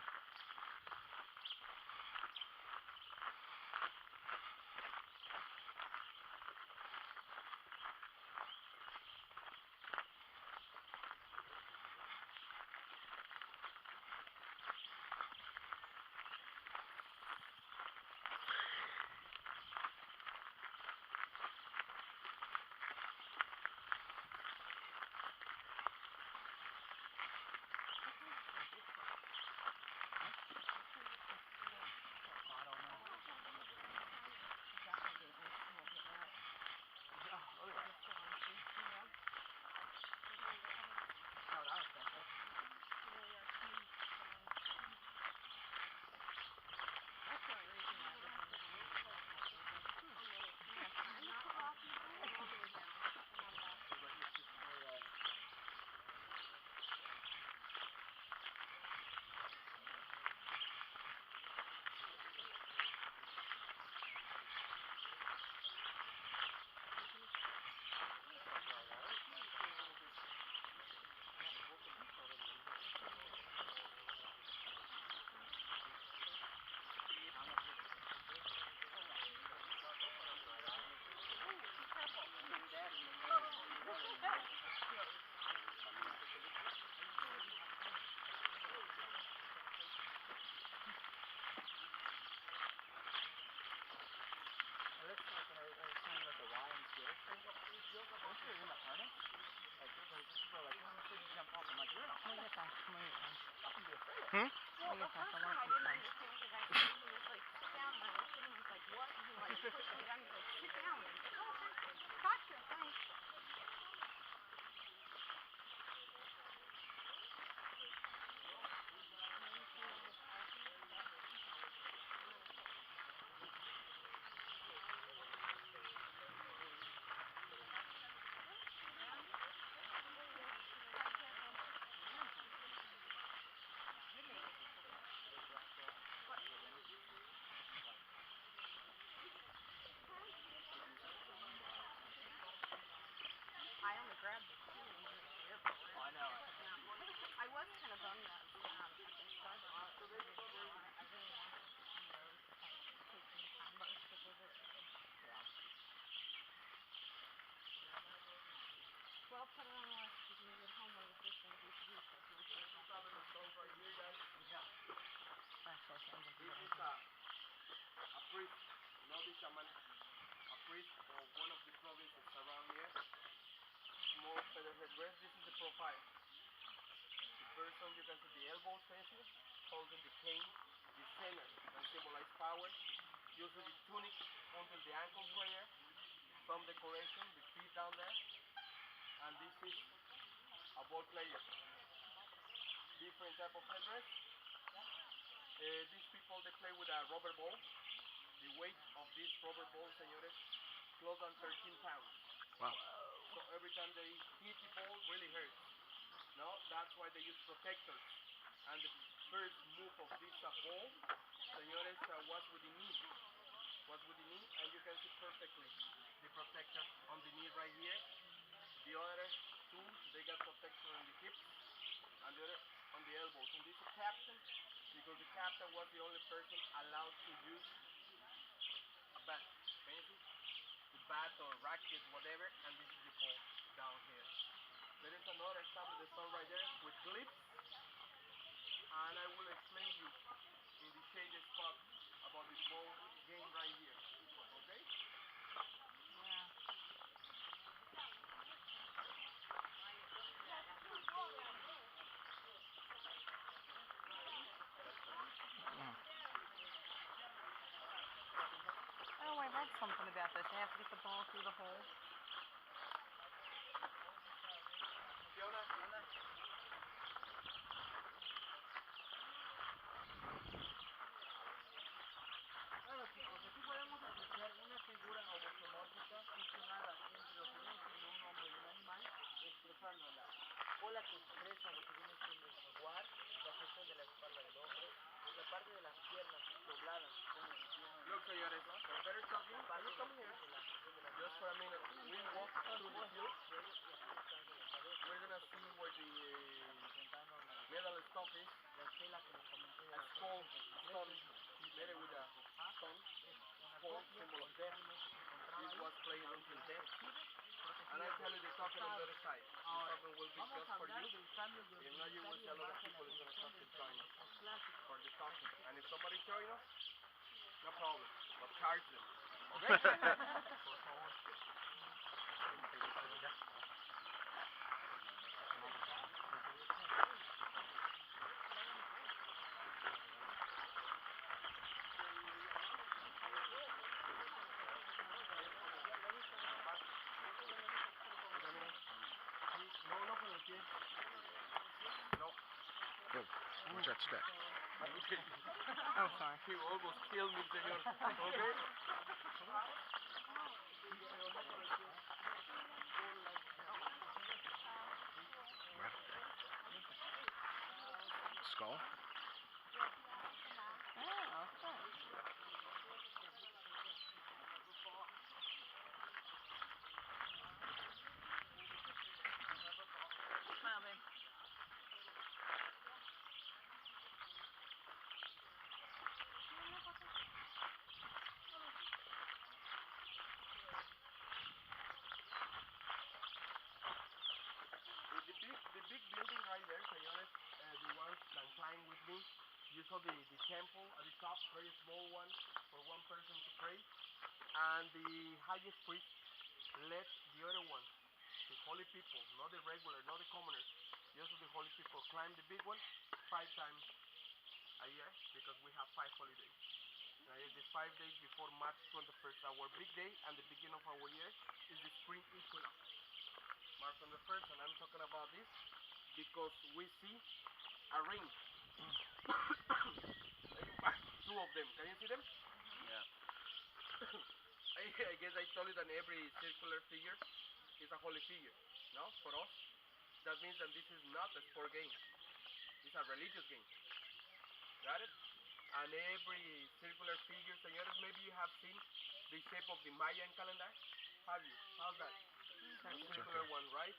Hmm? Well, the first time I didn't understand because I was like, sit down, and I looked at him and was like, what? And he like pushed me down. He's like, sit down. And I said, oh, okay. Gotcha, thanks. I only grabbed the key when we went to the airport. Oh, I know. I was kind of bummed that they started on it. I really wanted to, take some time to stick with it. Yeah. Well, put it on the list because when you get home one of the first things you should do is start to research. Right here, guys. Actually, sounds like a This good is idea. a priest, not the shaman, a priest of one of the provinces around here. Small feather headdress. This is the profile. The person, you can see the elbows facing, holding the cane, the center can symbolize power. Usually the tunic until the ankles right here. Some decoration, the feet down there. And this is a ball player. Different type of headdress. These people, they play with a rubber ball. The weight of this rubber ball, señores, close than 13 pounds. Wow. So every time they hit the ball, really hurts. No, that's why they use protectors. And the first move of this ball, señores, was with the knee. Was with the knee, and you can see perfectly the protector on the knee right here. The other two, they got protection on the hips, and the other on the elbows. And this is a captain, because the captain was the only person allowed to use a bat. Can you see? The bat or racket, whatever, and this is the ball down here. There is another stab of the sun right there with clips, and I will explain you in the shaded spot about the ball game right here. Okay? Yeah. Oh, I read something about this. They have to get the ball through the hole. Fiona, Ana. Bueno chicos, aquí podemos apreciar una figura o for a minute. We walk through the field. We're gonna see where the medal stop is. A skull stone made it with a stone. Skull, symbol of death. This was played until death. And I tell you the token on the other side. The token will be just for you. If not, you will see a lot of people is gonna come to join us for the token. And if somebody join us, no problem. But charge them. Okay? Watch that stick. Oh, sorry. You almost killed me, señor. Okay? Skull. Oh, okay. Smile, babe. The big building right there, señores, the ones that climb with me, you saw the temple at the top, very small one for one person to pray, and the highest priest led the other ones, the holy people, not the regular, not the commoners, just the holy people climb the big one 5 times a year because we have 5 holidays. The 5 days before March 21st, our big day and the beginning of our year is the spring equinox. March 21st, and I'm talking about this because we see a ring. 2 of them. Can you see them? Yeah. I guess I told you that every circular figure is a holy figure. No? For us, that means that this is not a sport game. It's a religious game. Got it? And every circular figure, señores, maybe you have seen the shape of the Mayan calendar. Have you? How's that? Circular one, right?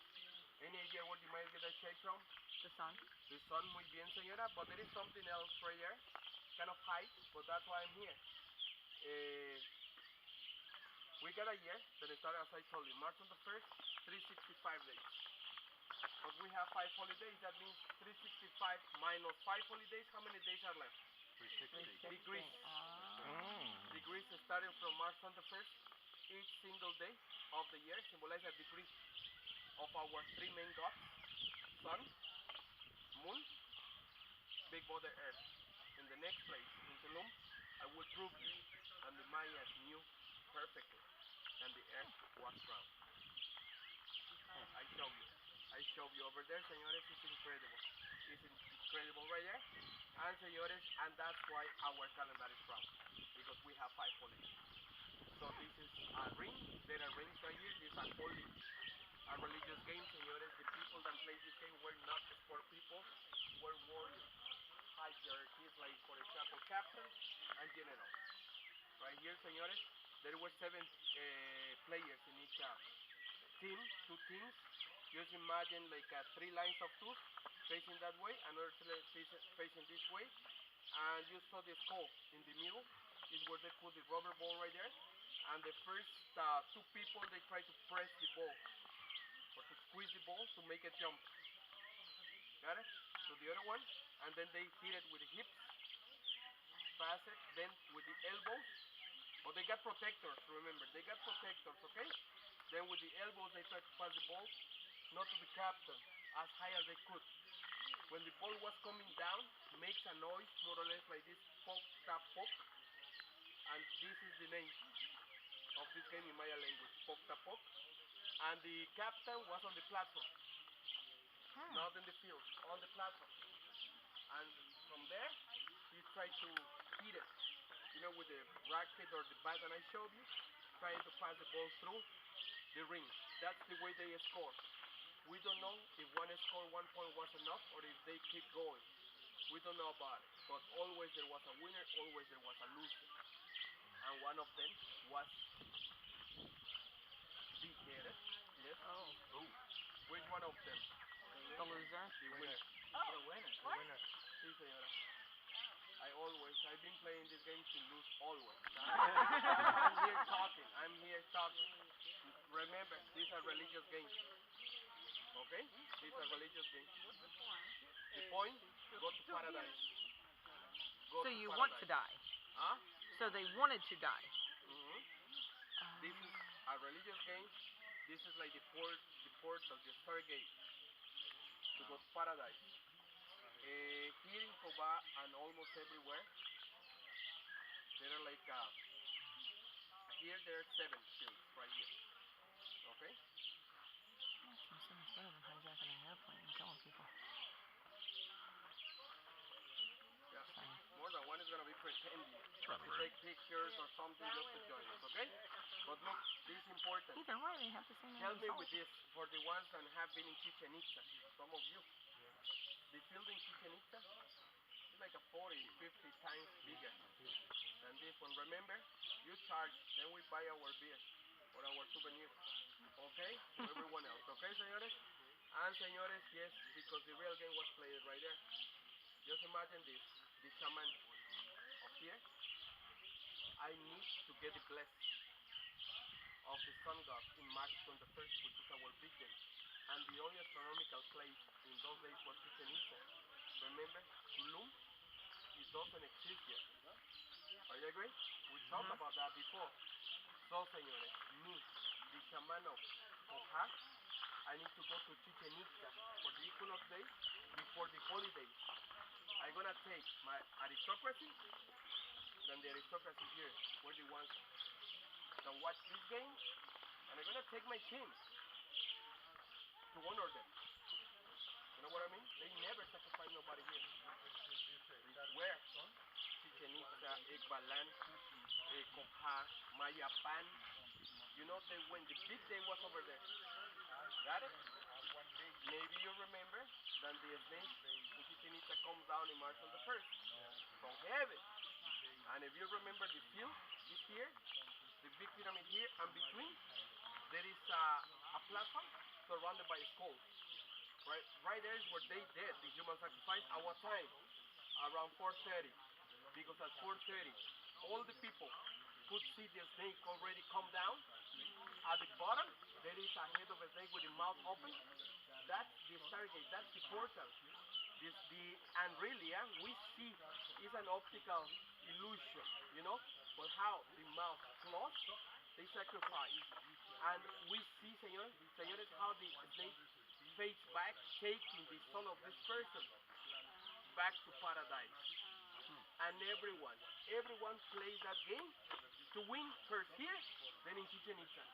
Any idea where the Mayans get that shape from? The sun. The sun, muy bien, señora. But there is something else right there. Kind of high, but that's why I'm here. We got a year that started, as I told you, March 1st, 365 days. But we have 5 holidays. That means 365 minus 5 holidays. How many days are left? 360. Degrees. Mm. Degrees starting from March 21st. Each single day of the year symbolizes a degree of our 3 main gods: Sun, Moon, Big Mother Earth. In the next place, in Tulum, I will prove you that the Mayas knew perfectly and the Earth was round. I show you over there, señores. It's incredible. It's incredible right there. And señores, and that's why our calendar is round, because we have 5 holidays. So this is a ring. There are rings right here. This is a holy, a religious game, señores. The people that play this game were not sport people, were warriors, hierarchies, like for example, captains and generals. Right here, señores, there were 7 players in each team, 2 teams. Just imagine like 3 lines of 2 facing that way, another 3 facing this way, and you saw the skull in the middle. Is where they put the rubber ball right there. And the first 2 people, they try to press the ball or to squeeze the ball to make it jump. Got it? To the other one, and then they hit it with the hips, pass it, then with the elbows. But they got protectors, remember, they got protectors, okay? Then with the elbows, they try to pass the ball, not to the captain, as high as they could. When the ball was coming down, makes a noise, more or less like this, pop, tap, pop. And this is the name of this game in Maya language, pop, tap, pop. And the captain was on the platform, not in the field, on the platform. And from there, he tried to hit it, with the racket or the bat that I showed you, trying to pass the ball through the ring. That's the way they score. We don't know if one score 1 point was enough or if they keep going. We don't know about it. But always there was a winner, always there was a loser. And one of them was Yes. Oh. Which one of them? The loser. The winner. The winner. What? Sí, señora. I've been playing this game to lose always. I'm here talking. Remember, these are religious games. Okay? These are religious games. The point, go to paradise. So you want to die. Huh? So they wanted to die. Mm-hmm. This is a religious game. This is like the portal, the stargate to go to paradise. Here in Coba and almost everywhere, there are like here there are 7 fields right here. Okay? That's so much better than hijacking an airplane and killing people. Yeah. More than one is gonna be pretending rather to rude. take pictures or something just to join us. Okay? But look, this is important. Either way, they have the same Help me result. with this for the ones that have been in Chichen Itza. Some of you. The field in Chichen Itza is like a 40, 50 times bigger than this one. Remember, you charge, then we buy our beer or our souvenirs. Okay? For everyone else. Okay, señores? And señores, yes, because the real game was played right there. Just imagine this. The shaman up here. I need to get the blessing of the sun god in March 21st, which is our big day. And the only astronomical place in those days was Chichen Itza. Remember, Tulum, it doesn't exist yet. Are you agree? We talked about that before. So, señores, me, the shaman of Coja, I need to go to Chichen Itza for the equinox days before the holidays. I'm gonna take my aristocracy, then the aristocracy here, were the ones that watch this game, and I'm gonna take my team to honor them. You know what I mean? They never sacrifice nobody here. Where? Chichen Itza, Ekbalan, Coja, Mayapan. You know, when the big day was over there. Got it? Maybe you remember that the snake in Chichen Itza comes down in March on the 1st from heaven. And if you remember, the field is here, the big pyramid here, and between there is a platform surrounded by skulls. Right there is where they did the human sacrifice at what time? Around 4:30. Because at 4:30, all the people could see the snake already come down. At the bottom, there is a head of a snake with the mouth open. That's the stargate, that's the portal. And really, we see it's an optical illusion, you know? But how the mouth closed, they sacrifice. And we see, señores, how the snake fades back, taking the soul of this person back to paradise. And everyone plays that game to win first here, then in Chichen Itza.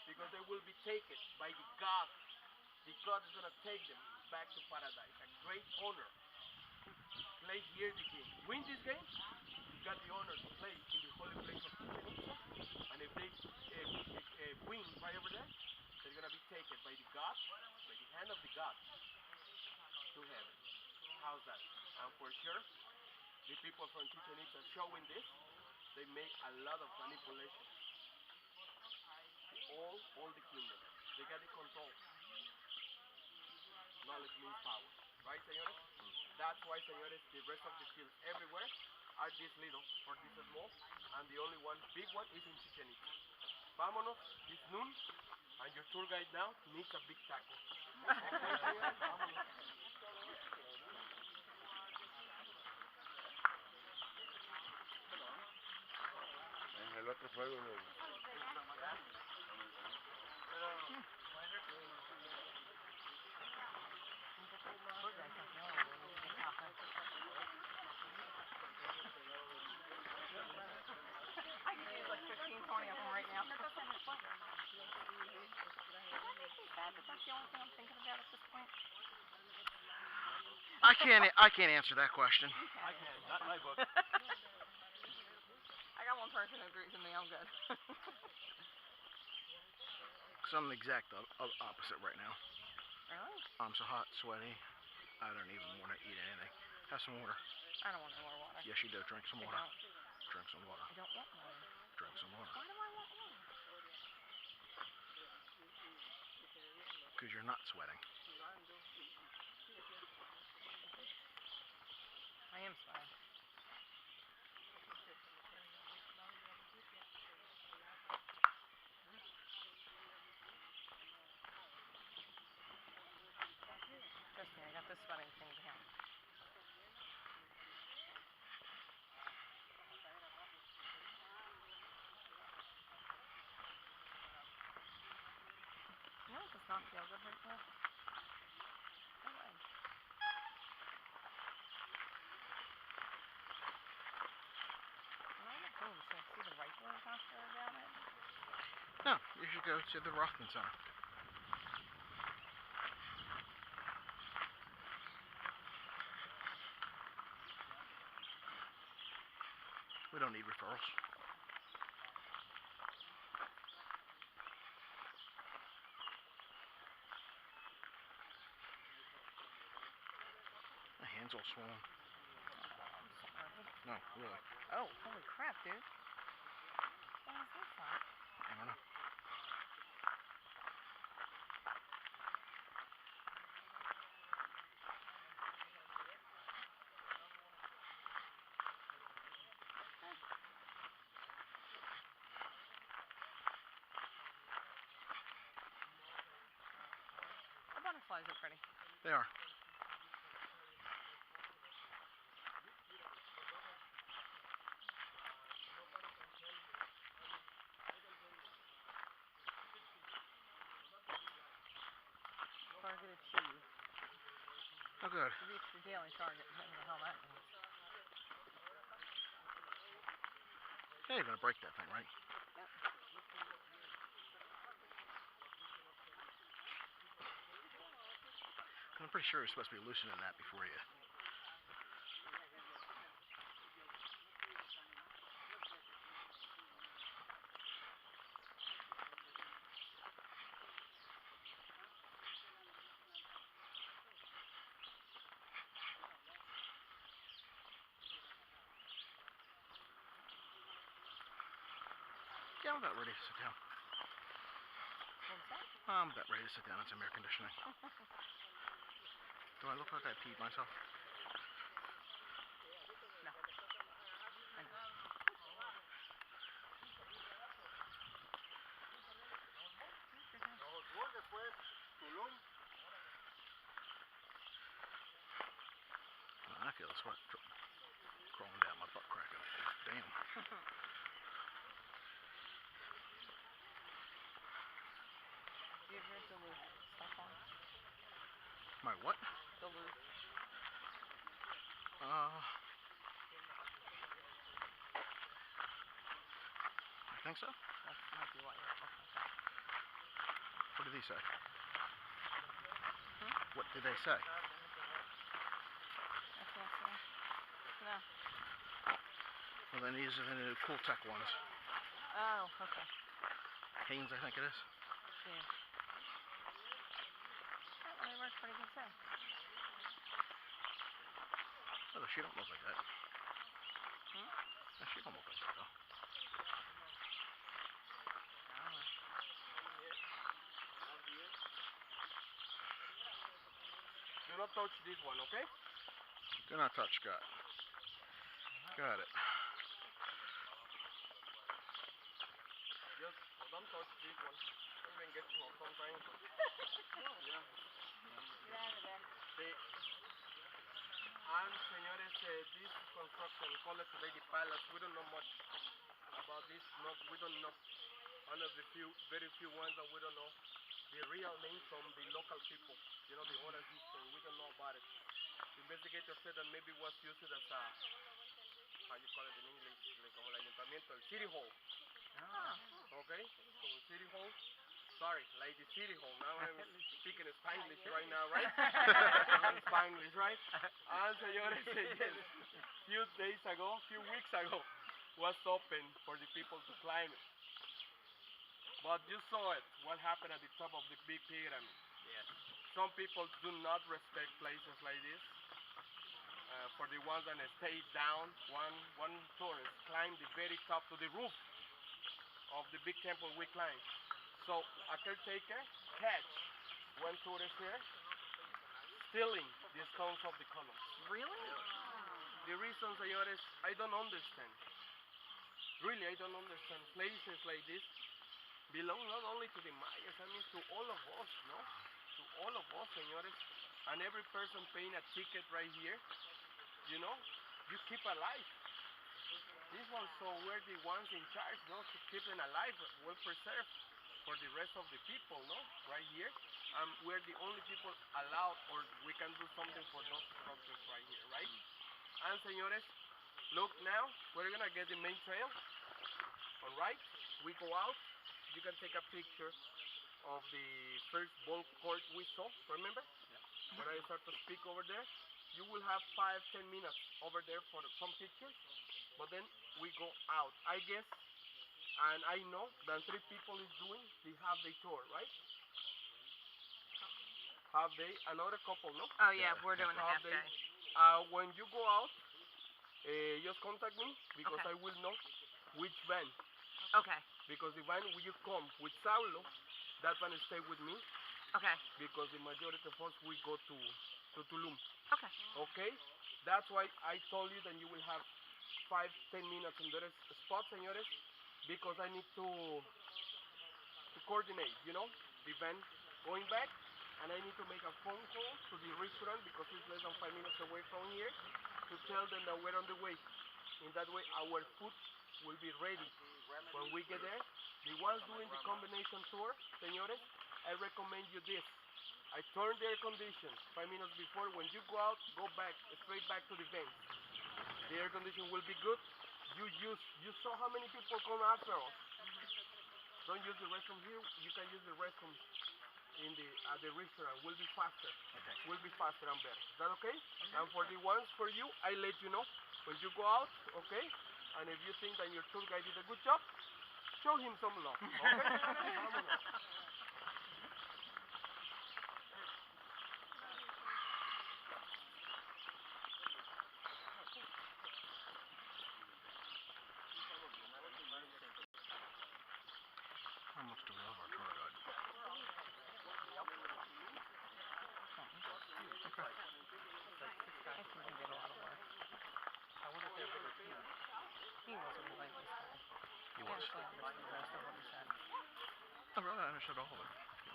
Because they will be taken by the God. The God is going to take them back to paradise. A great honor. Play here the game. Win this game, you got the honor to play in the holy place of Chichen Itza. And if they win right over there, they're going to be taken by the God, by the hand of the God, to heaven. How's that? And for sure, the people from Chichen Itza showing this, they make a lot of manipulations. All the kingdom. They got the control. Knowledge means power. Right, señores? That's why, señores, the rest of the fields everywhere are this little or this small, and the only one, big one, is in Chichen Itza. Vámonos, it's noon, and your tour guide now needs a big taco. Okay, señores? Vámonos. En el otro juego I could use like 15, 20 of them right now. That doesn't make fun. Does that make me sad that that's the only thing I'm thinking about at this point? I can't answer that question. I can, not in my book. I got one person who agrees with me. I'm good. So I'm the exact opposite right now. Really? I'm so hot, sweaty. I don't even want to eat anything. Have some water. I don't want any more water. Yes, you do. Drink some I water. don't. Drink some water. I don't want water. Drink some water. Why do I want water? because you're not sweating. I am sweating. Trust me, I got this sweating thing down. You know what does not feel good right now? My leg. Am I at home? Should I see the regular doctor about it? No, you should go to the Rothman Center. We don't need referrals. My hand's all swollen. I'm sorry. No, really. Oh, holy crap, dude. What is this on? I don't know. The butterflies are pretty. They are. Target achieved. Oh, good. You reached your daily target. Whatever the hell that means. Yeah, you're gonna break that thing, right? Yep. I'm pretty sure you're supposed to be loosening that before you. Yeah, I'm about ready to sit down. What was that? I'm about ready to sit down in some air conditioning. Do I look like I peed myself? No. I know. I feel the sweat crawling down my butt crack. Damn. Do you have your Duluth stuff on? My what? Duluth. I think so. That might be why you're looking like that. What did he say? Hmm? What did they say? I can't see. No. Well, then these are the new Cool Tech ones. Oh, okay. Hanes, I think it is. Yeah. Oh, they work pretty good too. Oh, she don't look like that. Hmm? No, she don't look like that, though. I don't know. Do not touch this one, okay? Do not touch, Scott. Got it. Just don't touch this one. Even get close sometimes. Yeah. Get out of there. See, and señores, this construction, call it today the palace. We don't know much about this. Not, we don't know. One of the very few ones that we don't know the real name from the local people. You know, the oral history. We don't know about it. The investigator said that maybe it was used as a, how you call it in English, like como el ayuntamiento, el city hall. Okay, so the city hall. Sorry, like the city hall. Now I'm speaking Spanglish right now, right? I'm Spanglish, right? And señores, yes, few weeks ago, was open for the people to climb it. But you saw it, what happened at the top of the big pyramid. Yes. Some people do not respect places like this. For the ones that stayed down, one tourist climbed the very top to the roof of the big temple we climbed. So a caretaker catch one tourist here stealing the stones of the columns. Really? The reason, señores, I don't understand. Really, I don't understand. Places like this belong not only to the Mayas, I mean to all of us, no? To all of us, señores. And every person paying a ticket right here, you know, you keep alive. This one, so we're the ones in charge, no? To keep them alive, well preserved for the rest of the people, no? Right here. We're the only people allowed, or we can do something for those structures right here, right? And señores, look now, we're gonna get the main trail. Alright, we go out. You can take a picture of the first ball court we saw, remember? When I start to speak over there, you will have 5-10 minutes over there for some pictures, but then we go out. I guess, and I know that 3 people is doing the half-day tour, right? Half-day, another couple, no? Oh yeah, we're doing the half day. When you go out, just contact me because Okay. I will know which van. Okay. Because the van will you come with Saulo, that van stay with me Okay. because the majority of us we go to Tulum. Okay. Okay? That's why I told you that you will have 5-10 minutes in that spot, señores, because I need to coordinate, you know, the van going back, and I need to make a phone call to the restaurant because it's less than 5 minutes away from here to tell them that we're on the way. In that way, our food will be ready. When we get there, the ones doing the combination tour, señores, I recommend you this. I turn the air condition 5 minutes before. When you go out, go back, straight back to the vents. The air condition will be good. You saw how many people come after us. Don't use the restroom here. You can use the restroom at the restaurant. Will be faster. Will be faster and better. Is that okay? And for the ones for you, I let you know when you go out. Okay? And if you think that your tour guide did a good job, show him some love. Okay? Vámonos. How much do we have our tour guide? I think he did a lot of work. I wonder if they're bigger team. He was a really nice guy. He I was. actually understood the rest of what he said. I really understood all of it.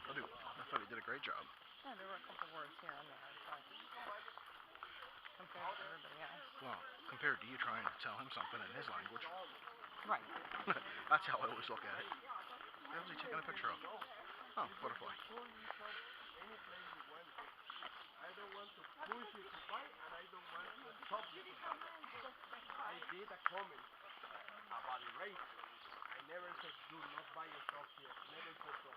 I thought he did a great job. Yeah, there were a couple words here and there, but compared to everybody else. Well, compared to you trying to tell him something in his language. Right. That's how I always look at it. What was he taking a picture of? Oh, butterfly. Any place you want. I don't want to push you to buy, and I don't want to stop you to buy. I did a comment about the rate. I never said do not buy your stuff here. Never said so.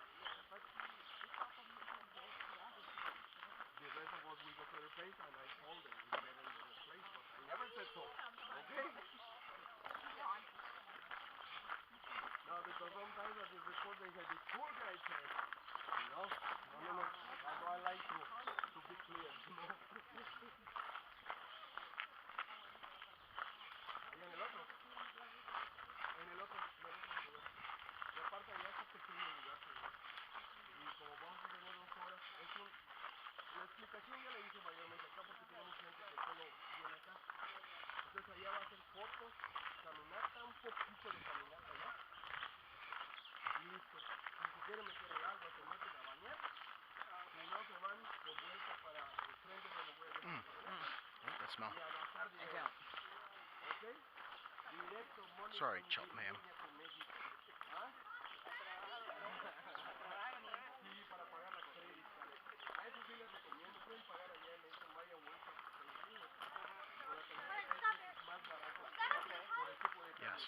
The rest of us we go to the place, and I told them it's better than the place, but I never said so. Okay? No, because sometimes at the report they say the tour guide said, no. That's why I like to be clear, you know. Y en el otro, y aparte allá está pequeño el lugar, señor. Y como vamos a tener 2 horas, la explicación ya la hice mayormente acá porque tenemos gente que solo viene acá. Entonces allá va a ser fotos, caminata, un poquito de caminata, ¿no? Listo. Si se quieren meter al agua, se meten a bañar. Si no, se van de vuelta para el frente donde voy a dejar I like that smell. y avanzar I directo. don't. ¿Ok? Directo, Mónica, Sorry, chop ma'am. con México. ¿Ah? Sí, para pagar la credit card. A eso sí les recomiendo. Pueden pagar allá en ese Maya Workshop. Con la tarjeta es más barato. Por el tipo de Yes.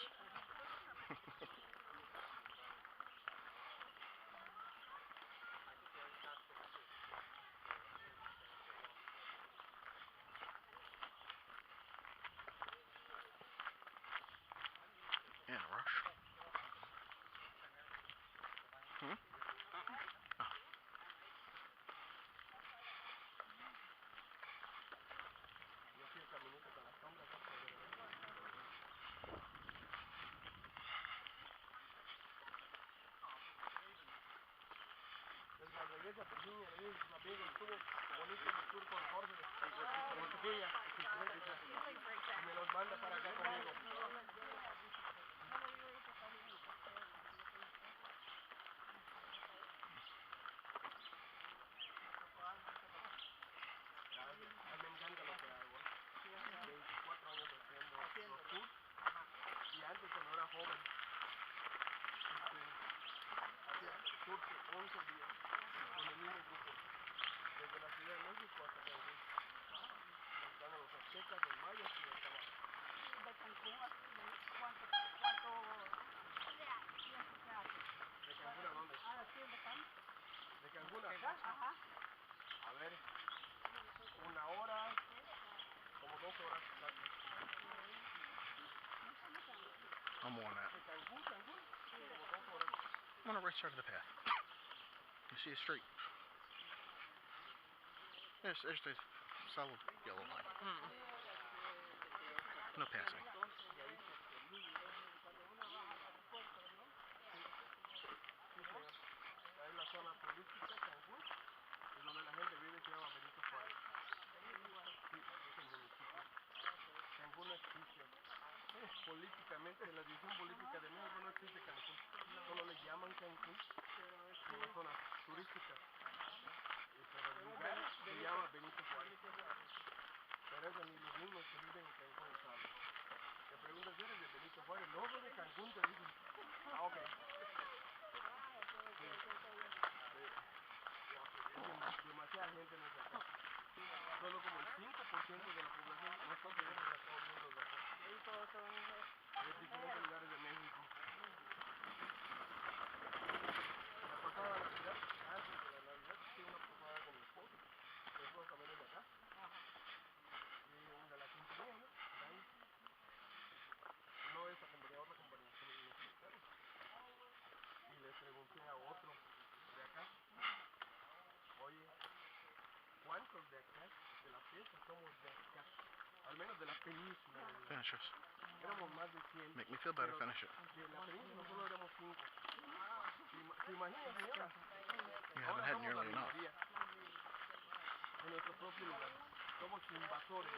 In a rush. conmigo, estuvo bonito el tour con Jorge, con chiquilla, y me los manda para acá conmigo. A mí me encanta lo que hago. 24 años haciendo los tours. Y antes cuando era joven, hacía tours de 11 días con el mismo grupo. Desde la Ciudad de México hasta Cancún. Visitando los aztecas, los mayas y el Coba. De Cancún, ¿cuánto tiempo se hace? ¿De Cancún a dónde? Aquí en Becán. ¿De Cancún a acá? Ajá. A ver, 1 hora, como 2 horas casi. I'm on that. ¿De Cancún, como 2 horas. I'm on the right side of the path. You see a street. There's the solid yellow line. No passing. Ahí es la zona turística, Cancún, es donde la gente vive, se llama Benito Juárez. Sí, es el municipio. Cancún no existe. Políticamente, en la división política de México no existe Cancún. Solo le llaman Cancún, es una zona turística. Pero el lugar se llama Benito Juárez. Pero eso ni los mismos que viven en Cancún saben. Te preguntas, ¿eres de Benito Juárez? No, soy de Cancún, te dicen. Ah, ok. Demasiada gente no es de acá. Solo como el 5% de la población no son de Estados Unidos de acá. De diferentes lugares de México. La pasada Navidad, antes de la Navidad, hice una posada con mi esposo. Mi esposo también es de acá. Y de la compañía, ¿no? No esa compañía, otra compañía, son los militares. Y le pregunté a otro de acá, oye, ¿cuántos de acá, de la fiesta, somos de acá? Al menos de la península. Finish this. Éramos más de 100. Make me feel better. Pero Finish it. de la península solo éramos 5. ¿Se imagina, señora? You haven't Ahora had somos la nearly enough. minoría. En nuestro propio lugar. Somos invasores.